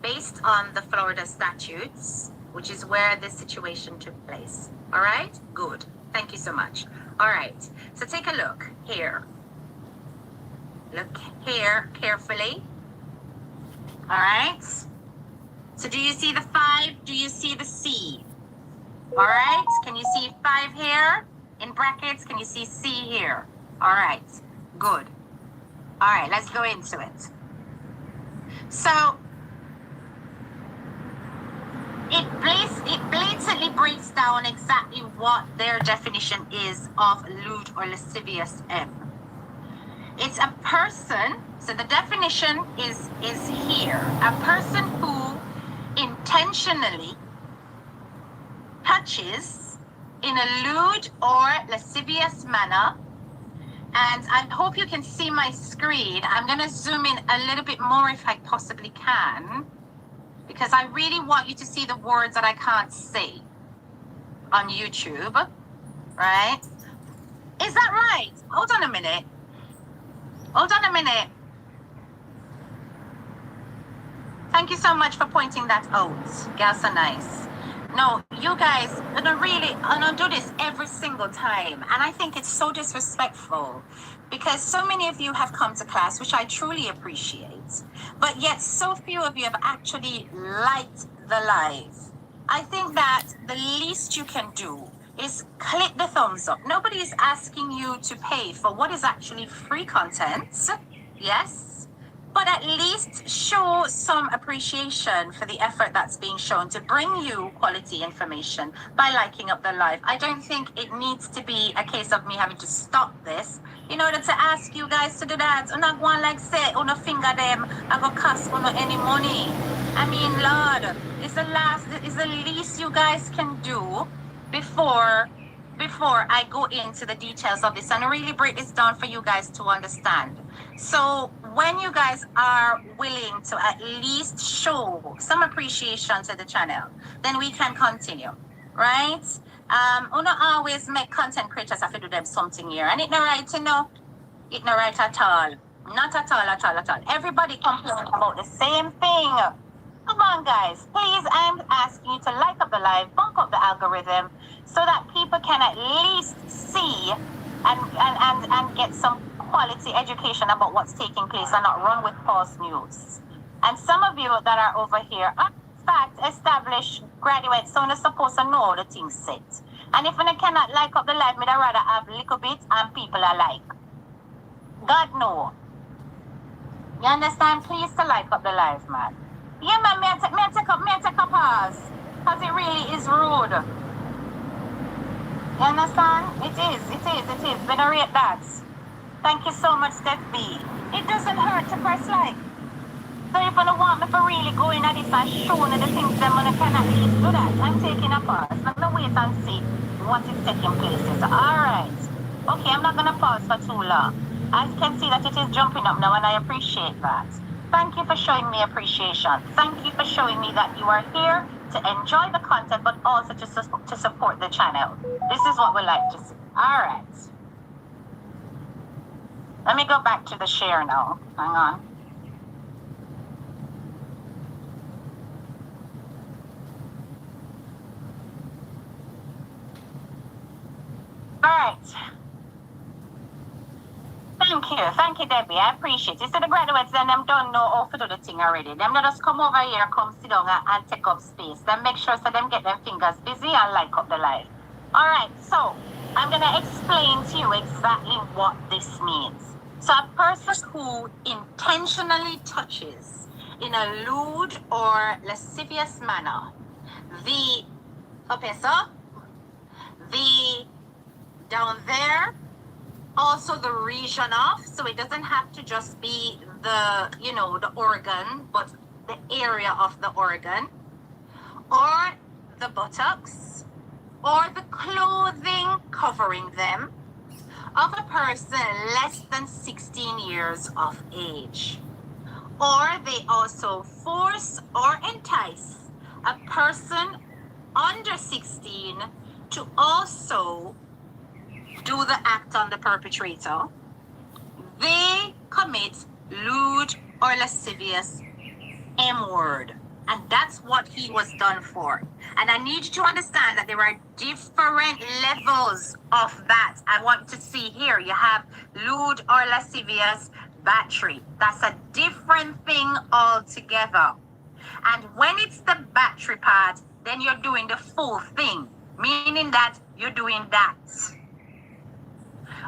based on the Florida statutes, which is where this situation took place. All right, good. Thank you so much. All right, so take a look here. Look here carefully. All right. So do you see the 5? Do you see the C? All right. Can you see 5 here in brackets? Can you see C here? All right. Good. All right. Let's go into it. So it blatantly breaks down exactly what their definition is of lewd or lascivious M. It's a person, so the definition is here. A person who intentionally touches in a lewd or lascivious manner. And I hope you can see my screen. I'm going to zoom in a little bit more if I possibly can, because I really want you to see the words that I can't say on YouTube, right? Is that right? Hold on a minute. Hold on a minute. Thank you so much for pointing that out. Girls are nice. No, you guys, I don't do this every single time. And I think it's so disrespectful because so many of you have come to class, which I truly appreciate. But yet so few of you have actually liked the live. I think that the least you can do is click the thumbs up. Nobody is asking you to pay for what is actually free content, yes, but at least show some appreciation for the effort that's being shown to bring you quality information by liking up the live. I don't think it needs to be a case of me having to stop this in order to ask you guys to do that. I'm not going like say, on a finger them, I go cost for any money. I mean, Lord, it's the least you guys can do before I go into the details of this and really break this down for you guys to understand. So when you guys are willing to at least show some appreciation to the channel, then we can continue, right? We not always make content creators have to do them something here, and it's not right, you know. It's not right at all. Not at all. Everybody complaining about the same thing. Come on, guys. Please, I'm asking you to like up the live, bump up the algorithm, so that people can at least see and get some quality education about what's taking place and not run with false news. And some of you that are over here are, in fact, established graduates, so they're supposed to know the things set. And if I cannot like up the live, I'd rather have a little bit and people are like. God know. You understand? Please to like up the live, man. Yeah, man, may I take a pause. Because it really is rude. You understand? It is. Venerate that. Thank you so much, Steph B. It doesn't hurt to press like. So if you don't want me to really go in at this and show you the things that I can at least do that, I'm taking a pause. Let me wait and see what is taking place. Alright. Okay, I'm not going to pause for too long. I can see that it is jumping up now and I appreciate that. Thank you for showing me appreciation. Thank you for showing me that you are here to enjoy the content, but also to support the channel. This is what we like to see. All right. Let me go back to the share now. Hang on. All right. Thank you, Debbie. I appreciate it. You see the graduates, then them don't know how to do the thing already. Them not just come over here, come sit down and take up space. Then make sure so them get their fingers busy and light up the light. All right, so I'm gonna explain to you exactly what this means. So a person who intentionally touches in a lewd or lascivious manner the the down there, also the region of, so it doesn't have to just be the, the organ, but the area of the organ, or the buttocks, or the clothing covering them of a person less than 16 years of age. Or they also force or entice a person under 16 to also do the act on the perpetrator. They commit lewd or lascivious M-word. And that's what he was done for. And I need you to understand that there are different levels of that. I want to see here. You have lewd or lascivious battery. That's a different thing altogether. And when it's the battery part, then you're doing the full thing, meaning that you're doing that.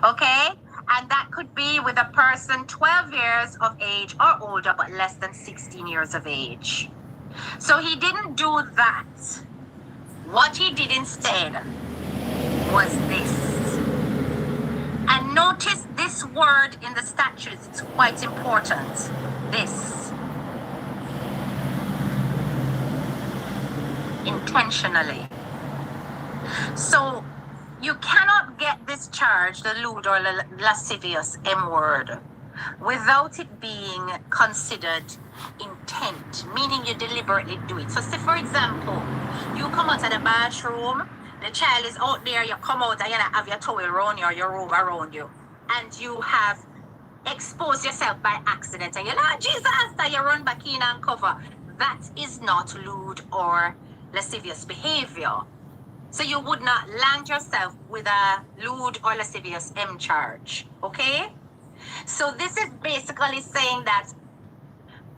Okay? And that could be with a person 12 years of age or older, but less than 16 years of age. So he didn't do that. What he did instead was this. And notice this word in the statutes, it's quite important. This. Intentionally. So you cannot get this charge, the lewd or lascivious M-word, without it being considered intent, meaning you deliberately do it. So say, for example, you come out of the bathroom, the child is out there, you come out and you have your towel around you or your robe around you, and you have exposed yourself by accident, and you're like, Jesus, and you run back in and cover. That is not lewd or lascivious behavior. So you would not land yourself with a lewd or lascivious M charge, okay? So this is basically saying that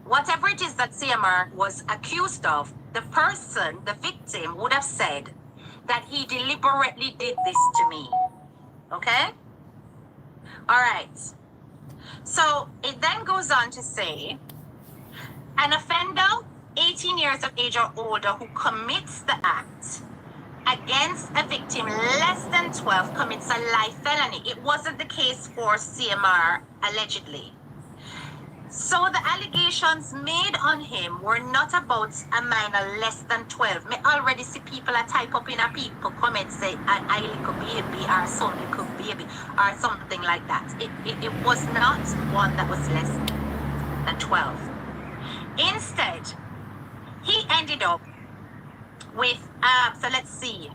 whatever it is that CMR was accused of, the person, the victim, would have said that he deliberately did this to me, okay? All right. So it then goes on to say, an offender, 18 years of age or older, who commits the act against a victim less than 12 commits a life felony. It wasn't the case for CMR, allegedly. So the allegations made on him were not about a minor less than 12. Me already see people that type up in a people comment say, I little baby, or some little baby, or something like that. It was not one that was less than 12. Instead, he ended up with, so let's see,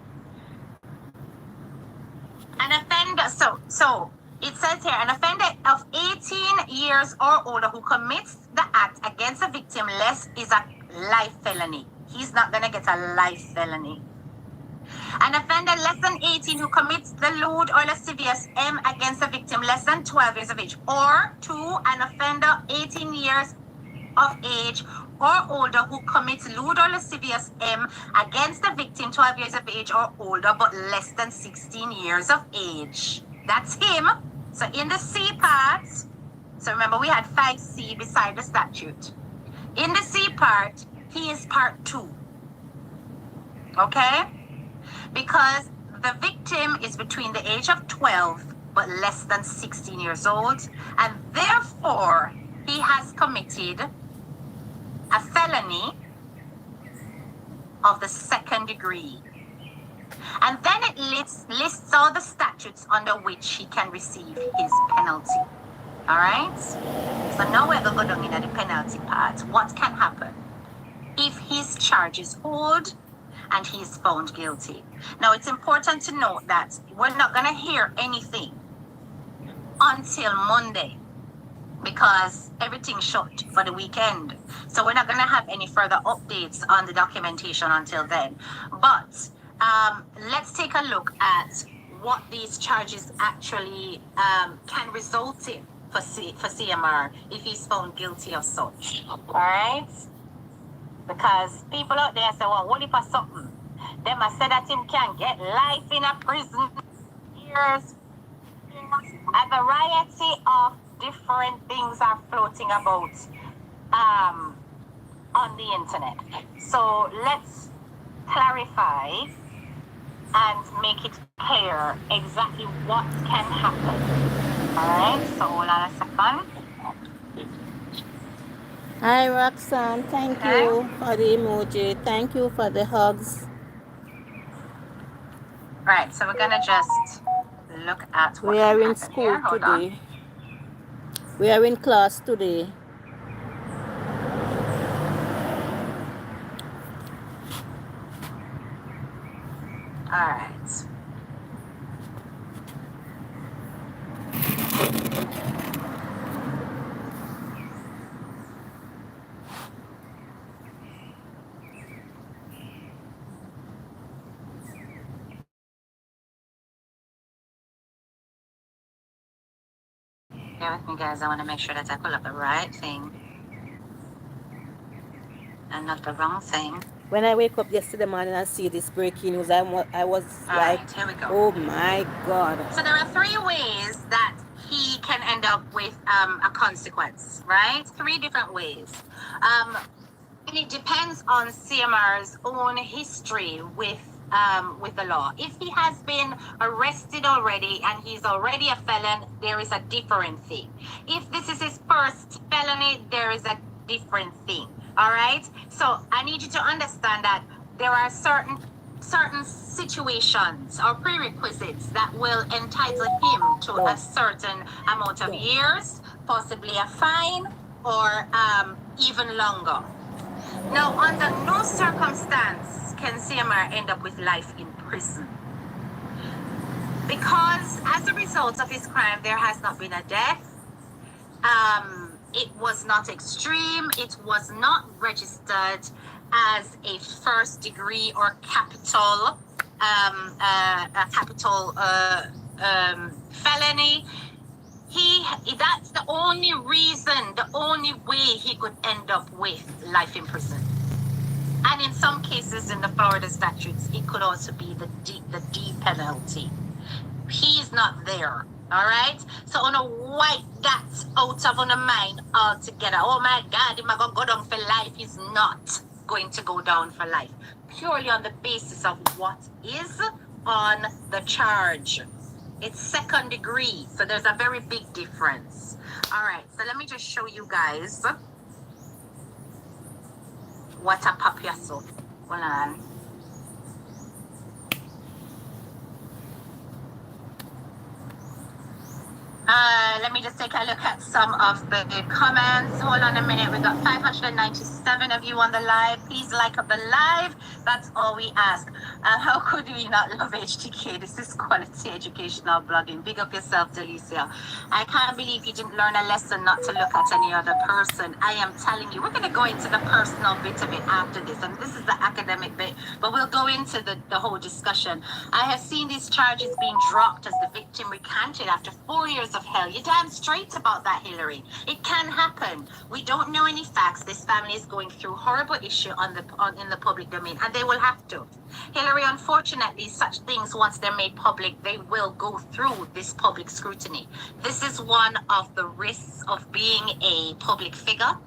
an offender, so it says here, an offender of 18 years or older who commits the act against a victim less is a life felony. He's not going to get a life felony. An offender less than 18 who commits the lewd or lascivious M against a victim less than 12 years of age, or 2, an offender 18 years of age or older who commits lewd or lascivious M against a victim 12 years of age or older but less than 16 years of age. That's him. So in the C part, so remember we had 5C beside the statute. In the C part, he is part 2. Okay? Because the victim is between the age of 12 but less than 16 years old, and therefore he has committed a felony of the 2nd degree. And then it lists all the statutes under which he can receive his penalty. All right? So now we're going to go down into the penalty part. What can happen if his charges hold and he is found guilty? Now, it's important to note that we're not going to hear anything until Monday, because everything's shut for the weekend. So we're not going to have any further updates on the documentation until then. But let's take a look at what these charges actually can result in for CMR if he's found guilty of such. All right? Because people out there say, well, what if I something? Them I say that him can get life in a prison, years, a variety of different things are floating about on the internet. So let's clarify and make it clear exactly what can happen. Alright, so hold on a second. Hi, Roxanne. Thank you for the emoji. Thank you for the hugs. Right, so we're gonna just look at what We are can in happen school here. Hold on. today. We are in class today. Alright. Bear with me, guys. I want to make sure that I pull up the right thing and not the wrong thing. When I wake up yesterday morning and see this breaking news, I was Alright, like, here we go. oh my God. So there are 3 ways that he can end up with a consequence, right? 3 different ways. And it depends on CMR's own history with the law. If he has been arrested already and he's already a felon, there is a different thing. If this is his first felony, there is a different thing. All right? So I need you to understand that there are certain situations or prerequisites that will entitle him to a certain amount of years, possibly a fine, or even longer. Now, under no circumstance can CMR end up with life in prison. Because as a result of his crime, there has not been a death. It was not extreme. It was not registered as a first degree or capital felony. That's the only reason, the only way he could end up with life in prison. And in some cases in the Florida statutes, it could also be the D penalty. He's not there. All right? So on a wipe that out of on the mind altogether. Oh my God, am I going to go down for life? He's not going to go down for life. Purely on the basis of what is on the charge. It's second degree, so there's a very big difference. All right, so let me just show you guys what a papiaso. Hold on. Let me just take a look at some of the comments. Hold on a minute. We got 597 of you on the live. Please like up the live. That's all we ask. How could we not love HTK? This is quality educational blogging. Big up yourself, Delicia. I can't believe you didn't learn a lesson not to look at any other person. I am telling you, we're going to go into the personal bit of it after this. And this is the academic bit. But we'll go into the whole discussion. I have seen these charges being dropped as the victim recanted after 4 years of hell. You're damn straight about that, Hillary. It can happen. We don't know any facts. This family is going through horrible issue in the public domain, and they will have to. Hillary, unfortunately, such things, once they're made public, they will go through this public scrutiny. This is one of the risks of being a public figure.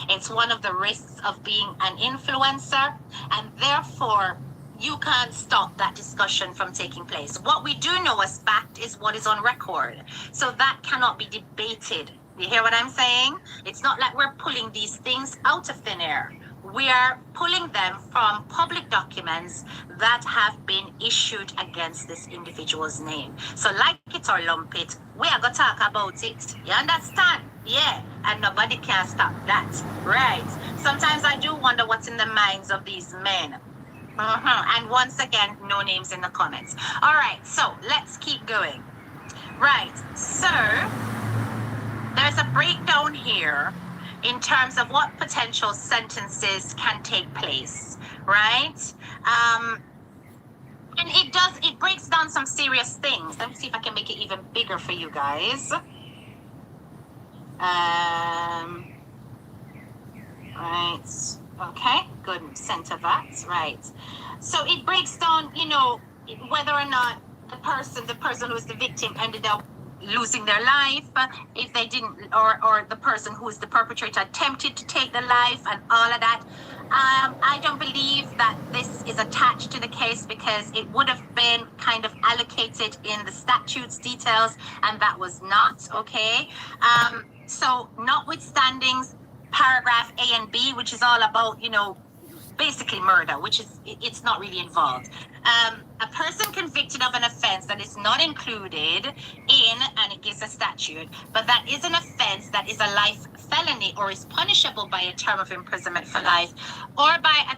It's one of the risks of being an influencer, and therefore you can't stop that discussion from taking place. What we do know as fact is what is on record. So that cannot be debated. You hear what I'm saying? It's not like we're pulling these things out of thin air. We are pulling them from public documents that have been issued against this individual's name. So like it or lump it, we are going to talk about it. You understand? Yeah. And nobody can stop that. Right. Sometimes I do wonder what's in the minds of these men. And once again, no names in the comments. All right, so let's keep going. Right, so there's a breakdown here in terms of what potential sentences can take place, right? And it breaks down some serious things. Let me see if I can make it even bigger for you guys. Right. Okay, good. Center that. Right. So it breaks down, whether or not the person who is the victim ended up losing their life, if they didn't, or the person who is the perpetrator attempted to take their life and all of that. I don't believe that this is attached to the case because it would have been kind of allocated in the statutes details, and that was not, okay? So notwithstanding paragraph A and B, which is all about, basically murder, which is, it's not really involved. A person convicted of an offense that is not included in, and it gives a statute, but that is an offense that is a life felony or is punishable by a term of imprisonment for life, or by a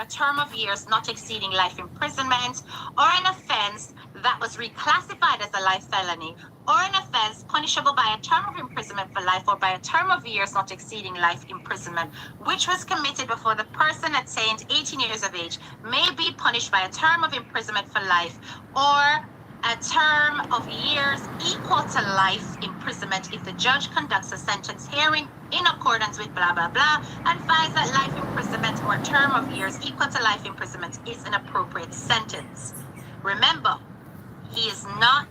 term of years not exceeding life imprisonment, or an offense that was reclassified as a life felony, or an offense punishable by a term of imprisonment for life or by a term of years not exceeding life imprisonment, which was committed before the person attained 18 years of age, may be punished by a term of imprisonment for life or a term of years equal to life imprisonment if the judge conducts a sentence hearing in accordance with blah, blah, blah, and finds that life imprisonment or a term of years equal to life imprisonment is an appropriate sentence. Remember, he is not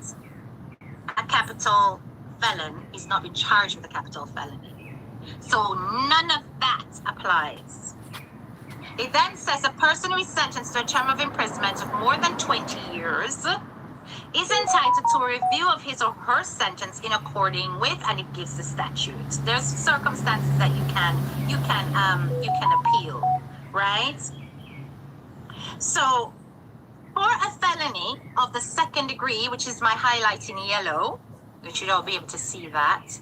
a capital felon. He's not been charged with a capital felony. So none of that applies. It then says a person who is sentenced to a term of imprisonment of more than 20 years is entitled to a review of his or her sentence in according with, and it gives the statute. There's circumstances that you can appeal, right? So for a felony of the second degree, which is my highlight in yellow, which you'll be able to see that,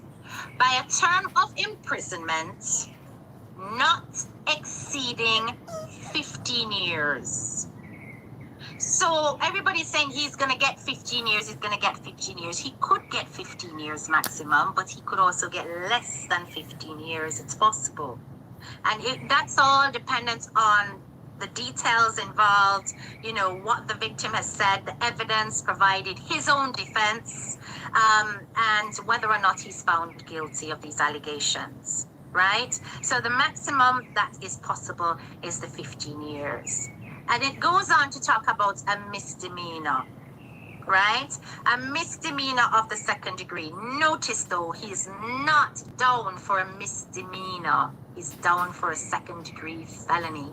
by a term of imprisonment not exceeding 15 years. So everybody's saying he's going to get 15 years, he's going to get 15 years. He could get 15 years maximum, but he could also get less than 15 years. It's possible. And that's all dependent on the details involved, what the victim has said, the evidence provided, his own defense, and whether or not he's found guilty of these allegations, right? So the maximum that is possible is the 15 years. And it goes on to talk about a misdemeanor, right? A misdemeanor of the second degree. Notice though, he's not down for a misdemeanor. He's down for a second degree felony.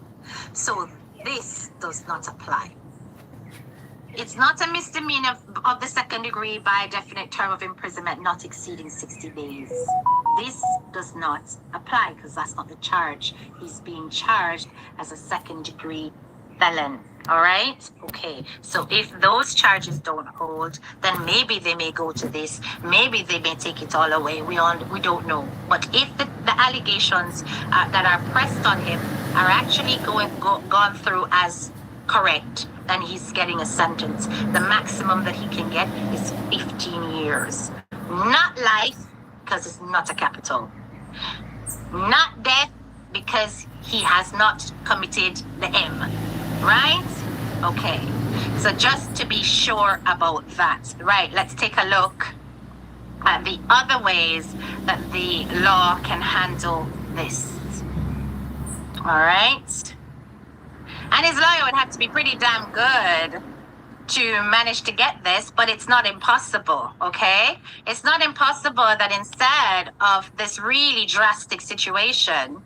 So this does not apply. It's not a misdemeanor of the second degree by a definite term of imprisonment not exceeding 60 days. This does not apply because that's not the charge. He's being charged as a second degree felon. All right? Okay. So if those charges don't hold, then maybe they may go to this. Maybe they may take it all away. We don't know. But if the allegations that are pressed on him are actually gone through as correct, then he's getting a sentence. The maximum that he can get is 15 years. Not life, because it's not a capital. Not death, because he has not committed the M. Right? Okay. So just to be sure about that. Right, let's take a look at the other ways that the law can handle this. All right. And his lawyer would have to be pretty damn good to manage to get this, but it's not impossible, okay? It's not impossible that instead of this really drastic situation,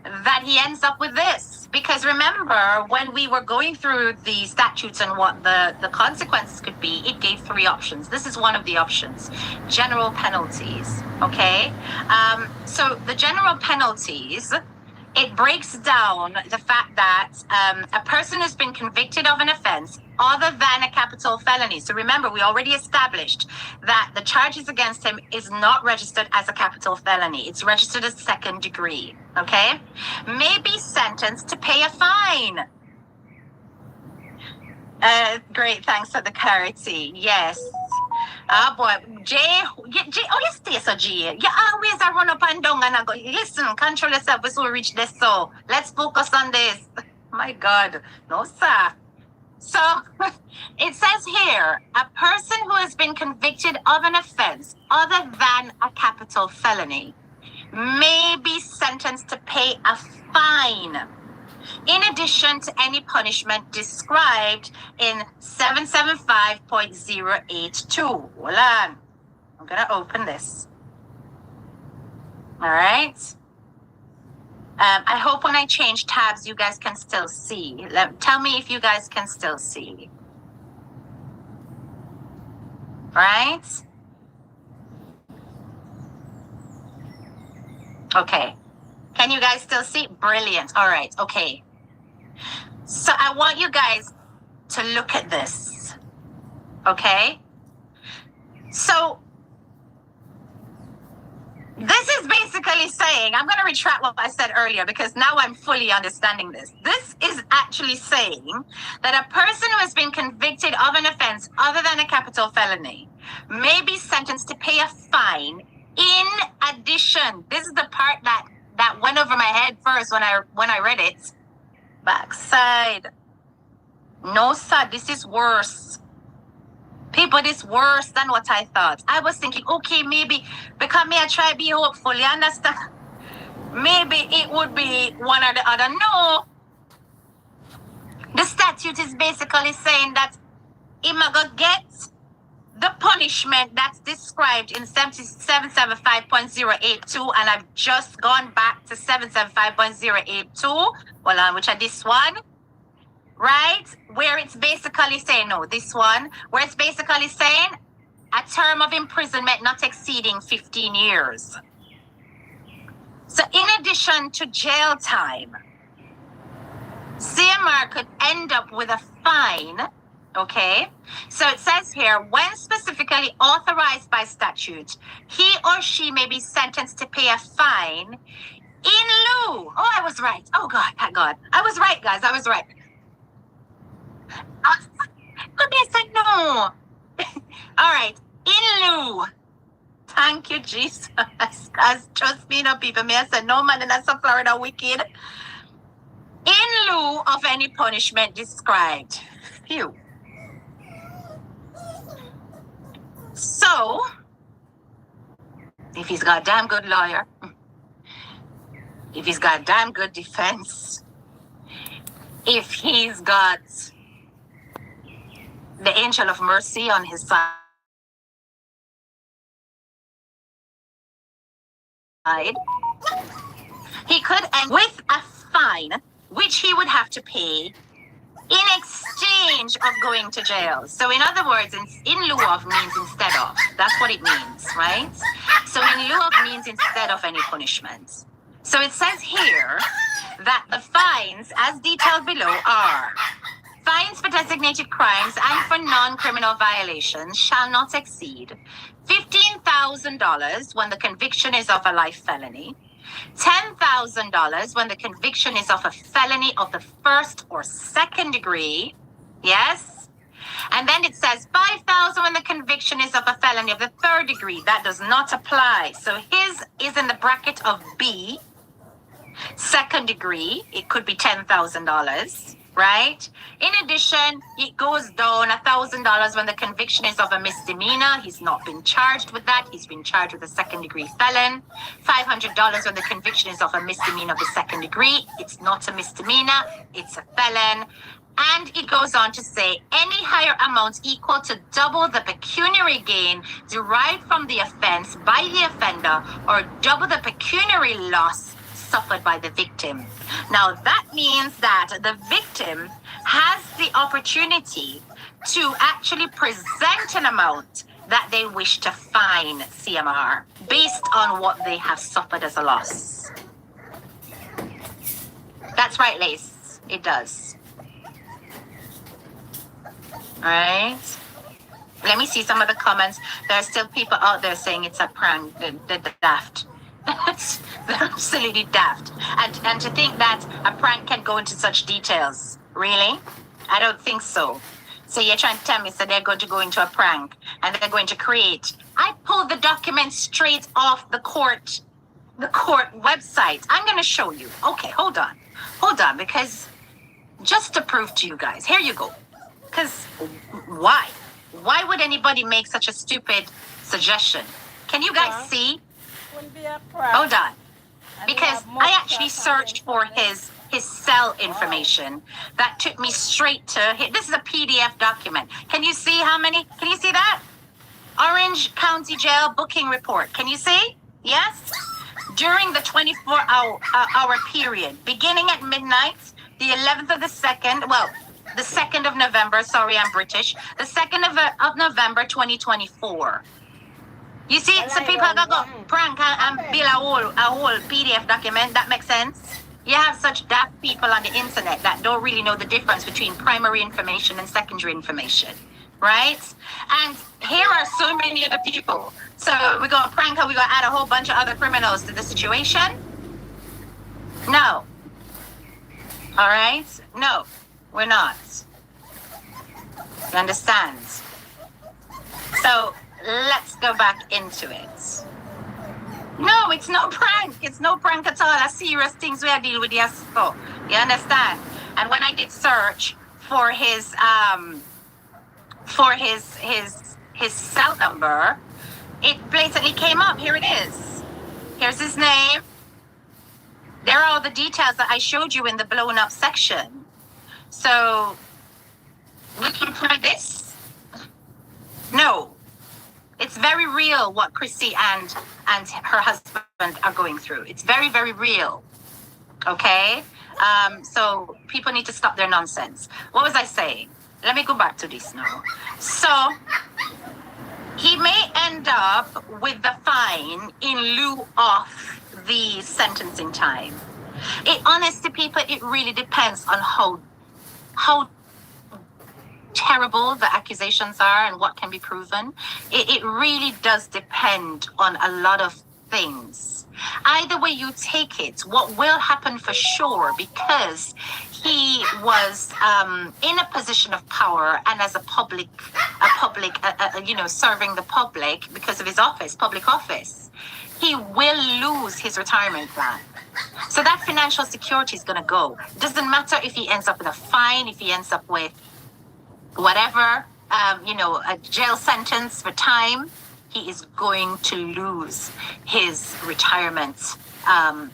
that he ends up with this. Because remember, when we were going through the statutes and what the consequences could be, it gave 3 options. This is one of the options. General penalties, okay? So the general penalties, it breaks down the fact that a person who's been convicted of an offense other than a capital felony. So remember, we already established that the charges against him is not registered as a capital felony. It's registered as second degree, okay? May be sentenced to pay a fine. Great, thanks for the clarity. Yes. Ah, boy, Jay, oh, you stay so, Jay. You always a run up and down and I go, listen, control yourself, we so reach this, so let's focus on this. My God, no, sir. So it says here, a person who has been convicted of an offense other than a capital felony may be sentenced to pay a fine in addition to any punishment described in 775.082. Hold on. I'm going to open this. All right. I hope when I change tabs, you guys can still see. Tell me if you guys can still see. Right? Okay. Can you guys still see? Brilliant. All right. Okay. So I want you guys to look at this. Okay? So this is basically saying, I'm going to retract what I said earlier because now I'm fully understanding this. This is actually saying that a person who has been convicted of an offense other than a capital felony may be sentenced to pay a fine in addition. This is the part that went over my head first when I read it. Backside. No, sir, this is worse. People, this worse than what I thought. I was thinking, okay, maybe, because me I try to be hopeful, you understand? Maybe it would be one or the other. No. The statute is basically saying that he might go get the punishment that's described in 775.082, and I've just gone back to 775.082, hold on, which are this one. Right? Where it's basically saying, no, this one, where it's basically saying a term of imprisonment not exceeding 15 years. So in addition to jail time, CMR could end up with a fine, okay? So it says here, when specifically authorized by statute, he or she may be sentenced to pay a fine in lieu. Oh, I was right. Oh, God, thank God. I was right, guys. I was right. But they said no. All right. In lieu. Thank you, Jesus. As trust me, no people. Me, I said no man, and that's a Florida wicked. In lieu of any punishment described. Phew. So, if he's got a damn good lawyer, if he's got a damn good defense, if he's got the angel of mercy on his side, he could end with a fine, which he would have to pay in exchange of going to jail. So in other words, in lieu of means instead of. That's what it means, right? So in lieu of means instead of any punishment. So it says here that the fines, as detailed below, are fines for designated crimes and for non-criminal violations shall not exceed $15,000 when the conviction is of a life felony, $10,000 when the conviction is of a felony of the first or second degree. Yes. And then it says $5,000 when the conviction is of a felony of the third degree. That does not apply. So his is in the bracket of B. Second degree, it could be $10,000. Right? In addition, it goes down $1,000 when the conviction is of a misdemeanor. He's not been charged with that. He's been charged with a second-degree felon. $500 when the conviction is of a misdemeanor of the second degree. It's not a misdemeanor. It's a felon. And it goes on to say any higher amount equal to double the pecuniary gain derived from the offense by the offender or double the pecuniary loss suffered by the victim. Now that means that the victim has the opportunity to actually present an amount that they wish to fine CMR based on what they have suffered as a loss. That's right, Lace. It does. All right. Let me see some of the comments. There are still people out there saying it's a prank. They're daft. They're absolutely daft. And to think that a prank can go into such details. Really? I don't think so. So you're trying to tell me so they're going to go into a prank and they're going to create. I pulled the documents straight off the court website. I'm going to show you. Okay, hold on, because just to prove to you guys, here you go. Because why? Why would anybody make such a stupid suggestion? Can you guys see? Wouldn't be a prank. Hold on. And we Because have I mugshot actually on searched them for from them. his cell information. That took me straight to this is a PDF document. Can you see how many? Can you see that? Orange County Jail booking report. Can you see? Yes? During the 24-hour period, beginning at midnight, the 11th of the 2nd, well, the 2nd of November, sorry, I'm British, the 2nd of November 2024. You see, some people are going to go prank and build a whole PDF document. That makes sense? You have such daft people on the internet that don't really know the difference between primary information and secondary information, right? And here are so many other people. So we're going to prank her. We're going to add a whole bunch of other criminals to the situation? No. All right? No, we're not. You understand? So let's go back into it. No, it's no prank. It's no prank at all. That's serious things we are dealing with. Yes, so you understand? And when I did search for his cell number, it blatantly came up. Here it is. Here's his name. There are all the details that I showed you in the blown up section. So we can try this. No. It's very real what Chrissy and her husband are going through. It's very, very real. Okay? So people need to stop their nonsense. What was I saying? Let me go back to this now. So he may end up with the fine in lieu of the sentencing time. Honestly, people, it really depends on how terrible the accusations are and what can be proven. It really does depend on a lot of things. Either way you take it, what will happen for sure, because he was in a position of power and as a public, serving the public because of his office, public office, he will lose his retirement plan. So that financial security is going to go. It doesn't matter if he ends up with a fine, if he ends up with whatever, a jail sentence for time, he is going to lose his retirement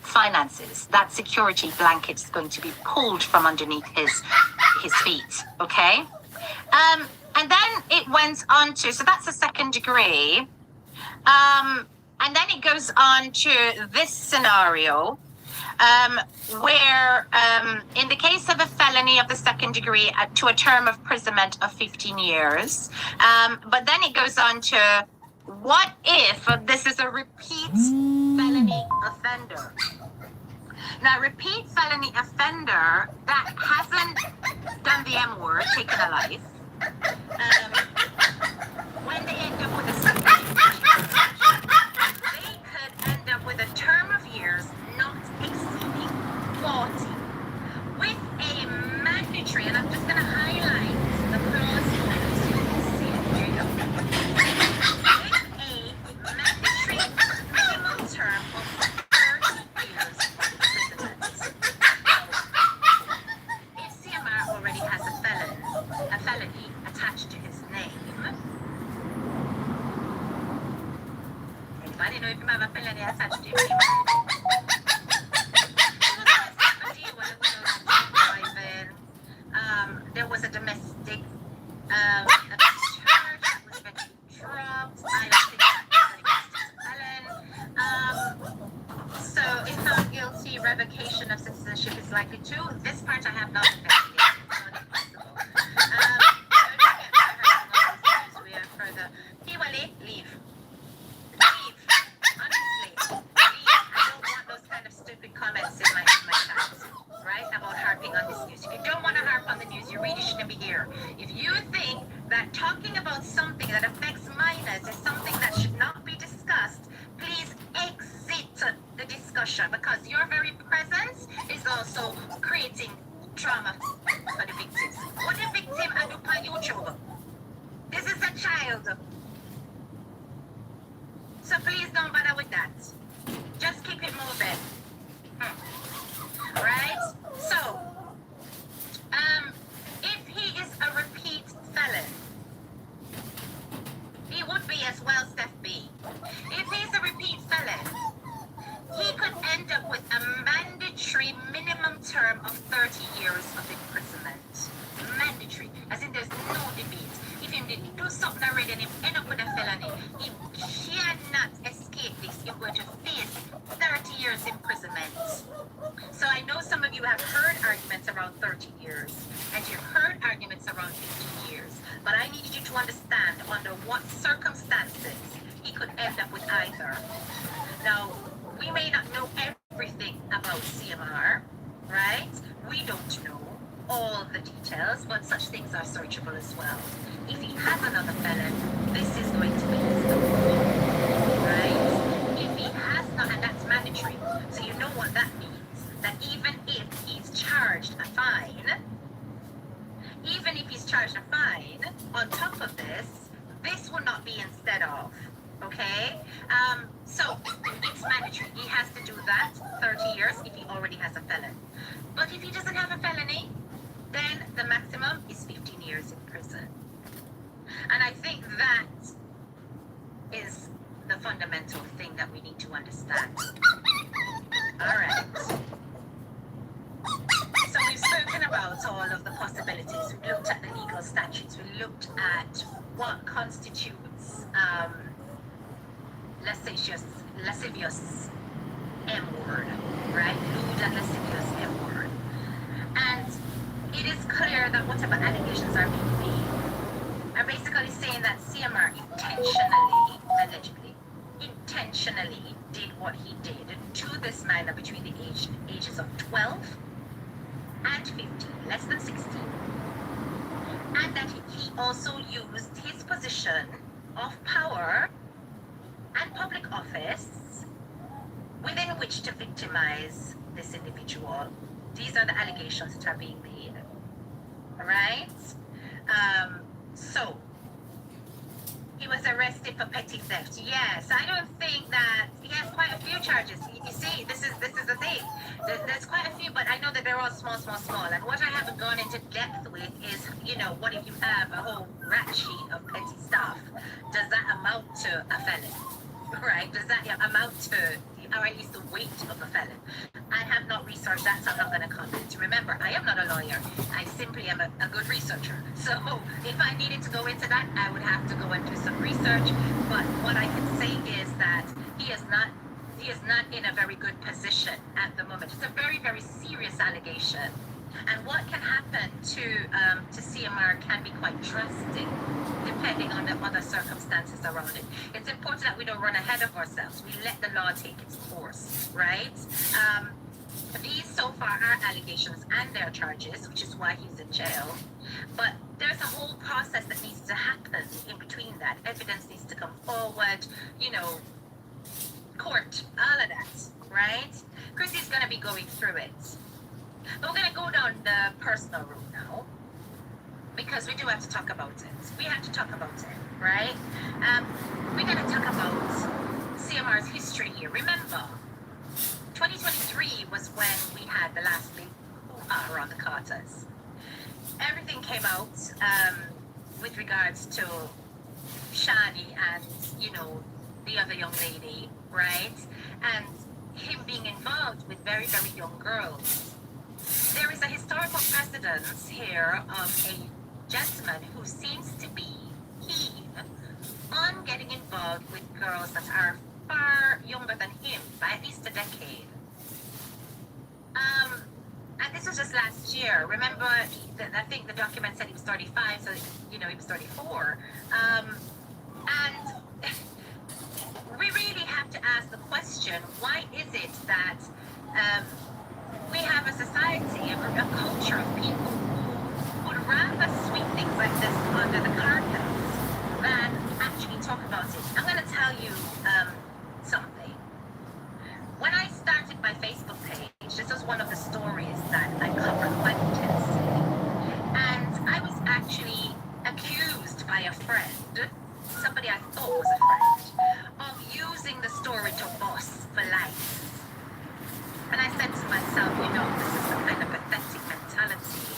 finances. That security blanket is going to be pulled from underneath his feet, okay? And then it went on to, so that's a second degree. And then it goes on to this scenario, where in the case of a felony of the second degree to a term of imprisonment of 15 years, but then it goes on to what if this is a repeat felony offender? Now, repeat felony offender that hasn't done the M word, taken a life, when they end up with a second they could end up with a term of years not exceeding 40, with a mandatory, and I'm just going to highlight the clause here so you can see it. Here you go. With a mandatory minimum term of 30 years imprisonment. If CMR already has a felony attached to his name, anybody know if you have a felony attached to his name? There was a domestic abuse charge that was eventually dropped. I don't think that is against his felon. So if not guilty, revocation of citizenship is likely to. This part I have not investigated. It's not impossible. We are further. Kiwali, leave. Leave. Honestly, leave. I don't want those kind of stupid comments in my chat, right? About harping on this news. If you don't want to harp on the news, you really shouldn't be here. If you think that talking about something that affects minors is something that should not be discussed, please exit the discussion, because your very presence is also creating trauma for the victims. What the victim and do on YouTube? This is a child. So please don't bother with that. Just keep it moving. Right? So, if he is a repeat You have heard arguments around 30 years, and you've heard arguments around 15 years. But I need you to understand under what circumstances he could end up with either. Now, we may not know everything about CMR, right? We don't know all the details, but such things are searchable as well. If he has another felon, this is going to be his downfall, right? If he has not, and that's mandatory, so you know what that means. That even if he's charged a fine, on top of this will not be instead of, okay? So it's mandatory. He has to do that 30 years if he already has a felon. But if he doesn't have a felony, then the maximum is 15 years in prison. And I think that is the fundamental thing that we need to understand. All right. So we've spoken about all of the possibilities. We looked at the legal statutes. We looked at what constitutes lascivious M-word, right? Lewd and lascivious M-word. And it is clear that whatever allegations are being made are basically saying that CMR intentionally did what he did to this minor between the ages of 12 and 15, less than 16. And that he also used his position of power and public office within which to victimize this individual. These are the allegations that are being made. Right? So he was arrested for petty theft. Yes, I don't think that he has quite a few charges. You see, this is the thing. There's quite a few, but I know that they're all small. And what I haven't gone into depth with is, what if you have a whole rap sheet of petty stuff? Does that amount to a felon? Right? Does that amount to, or at least the weight of a felon? I have not researched that, so I'm not going to comment. Remember, I am not a lawyer. I simply am a good researcher. So if I needed to go into that, I would have to go and do some research. But what I can say is that he is not in a very good position at the moment. It's a very, very serious allegation. And what can happen to CMR can be quite drastic, depending on the other circumstances around it. It's important that we don't run ahead of ourselves. We let the law take its course, right? These so far are allegations and their charges, which is why he's in jail. But there's a whole process that needs to happen in between that. Evidence needs to come forward, court, all of that, right? Chrissy's going to be going through it. But we're going to go down the personal route now, because we do have to talk about it. We have to talk about it, right? We're going to talk about CMR's history here. Remember, 2023 was when we had the last big hoo-ha around the Carters. Everything came out with regards to Shani and, the other young lady, right? And him being involved with very, very young girls. There is a historical precedence here of a gentleman who seems to be keen on getting involved with girls that are far younger than him by at least a decade. And this was just last year. Remember, I think the document said he was 35, so he was 34. And we really have to ask the question: why is it that we have a society, a culture of people who would rather sweep things like this under the carpet than actually talk about it? I'm going to tell you something. When I started my Facebook page, this was one of the stories that I covered quite intensely. And I was actually accused by a friend, somebody I thought was a friend, of using the story to boss for likes. And I said to myself, this is the kind of pathetic mentality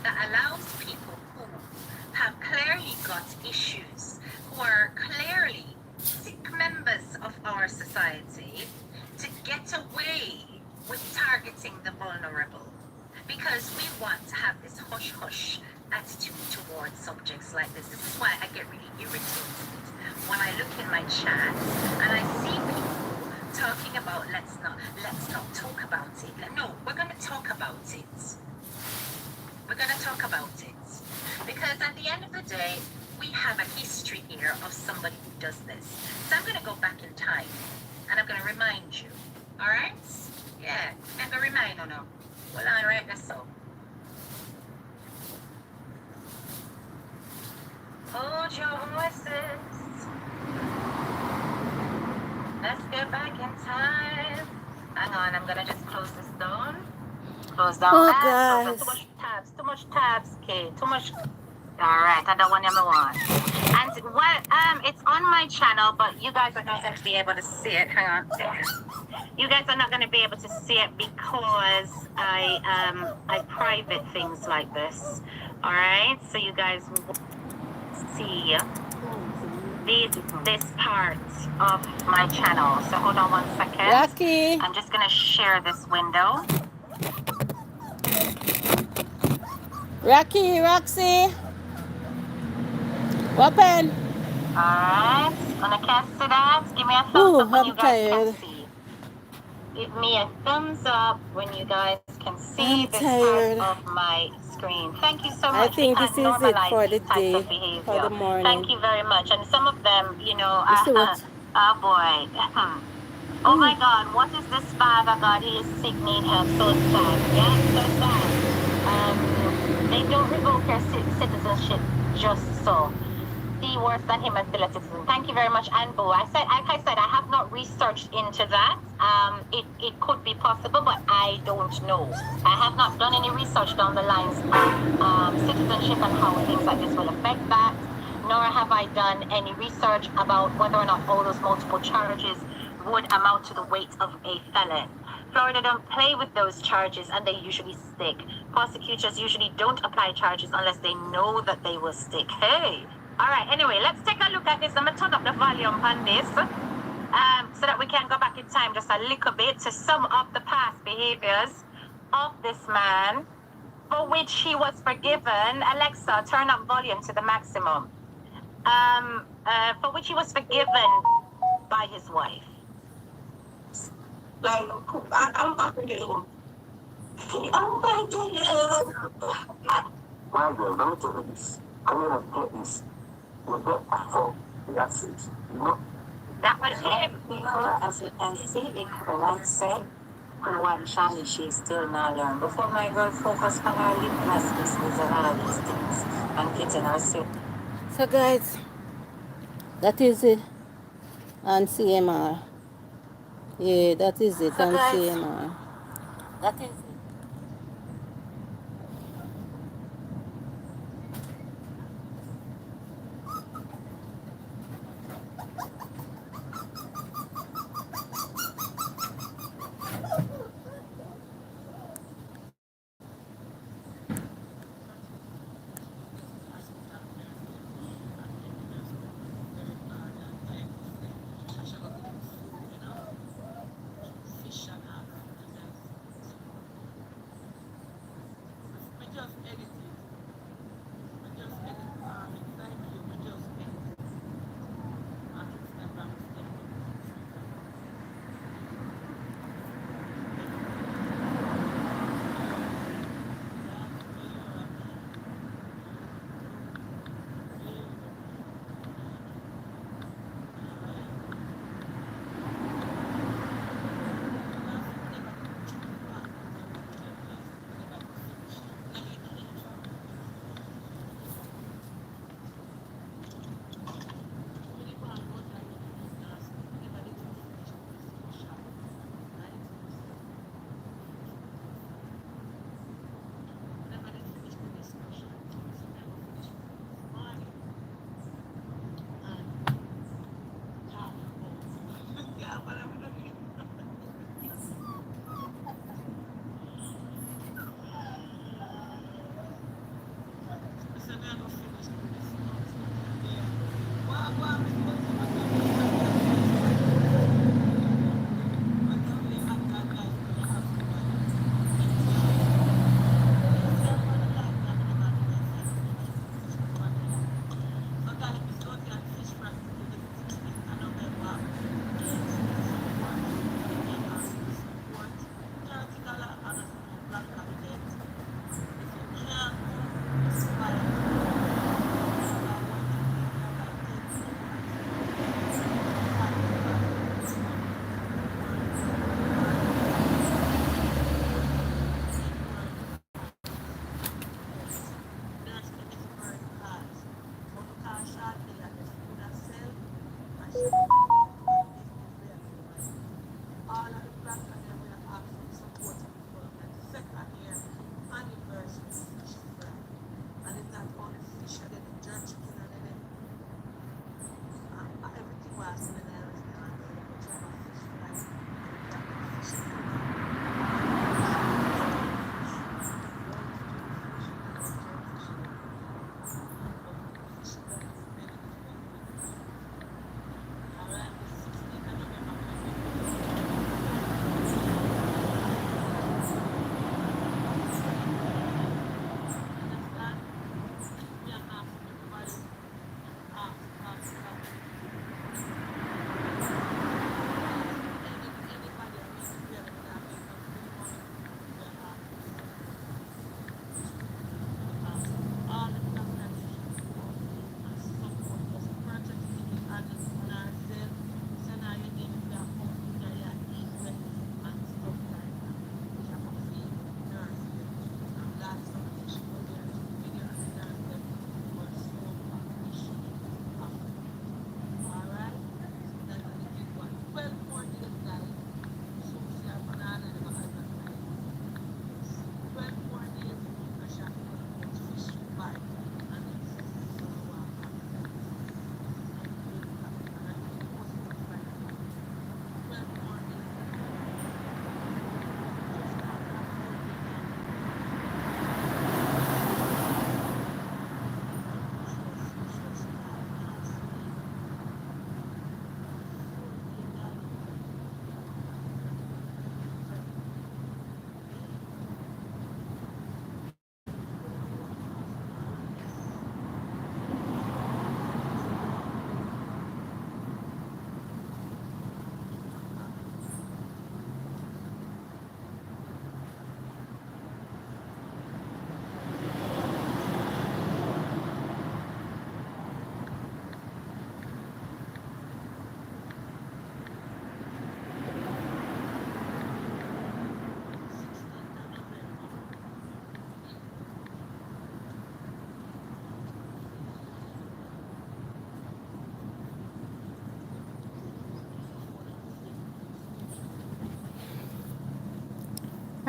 that allows people who have clearly got issues, who are clearly sick members of our society, to get away with targeting the vulnerable. Because we want to have this hush-hush attitude towards subjects like this. This is why I get really irritated when I look in my chat and I see people talking about let's not talk about it. No, we're going to talk about about it. We're going to talk about it. Because at the end of the day, we have a history here of somebody who does this. So I'm going to go back in time and I'm going to remind you. All right? Yeah, I'm going to remind you now. Well, all right, that's so. Hold your horses. Let's get back in time. Hang on, I'm going to just close this down. Close down Oh, that. guys. Too much tabs, Kate. Too much. All right, I don't want number one. And well, it's on my channel, but you guys are not going to be able to see it. Hang on. You guys are not going to be able to see it because I private things like this. All right, so you guys will see this part of my channel. So hold on 1 second. Rocky. I'm just going to share this window. Rocky, Roxy. Open. Alright, gonna cancel that. Give me a thumbs Ooh, up when I'm you guys tired. can see. Give me a thumbs up when you guys can see I'm this tired. part of my screen. Thank you so I much. think We this can't is it normalize for the these types day, of for behavior. the morning. Thank you very much. And some of them, you know, You see what? oh boy. Oh my God, what is this father? God, he is sick, need help, so sad. Yeah, so sad. They don't revoke your citizenship just so. See worse than him and still a citizen. Thank you very much, Anbu. Like I said, I have not researched into that. It could be possible, but I don't know. I have not done any research down the lines of citizenship and how things like this will affect that. Nor have I done any research about whether or not all those multiple charges would amount to the weight of a felon. Florida don't play with those charges and they usually stick. Prosecutors usually don't apply charges unless they know that they will stick. Hey! Alright, anyway, let's take a look at this. I'm going to turn up the volume on this so that we can go back in time just a little bit to sum up the past behaviors of this man for which he was forgiven. Alexa, turn up volume to the maximum. For which he was forgiven by his wife. Like, I'm not forgetting. I'm not forgetting. My girl, let me tell you this. I'm going to get this. That's it. That was it. And see if her life said, for one Shani, she still not learned. Before my girl focus on her lip gloss business and all these things and getting herself. So, guys, that is it on CMR. Yeah, that is it on CMR. That is it.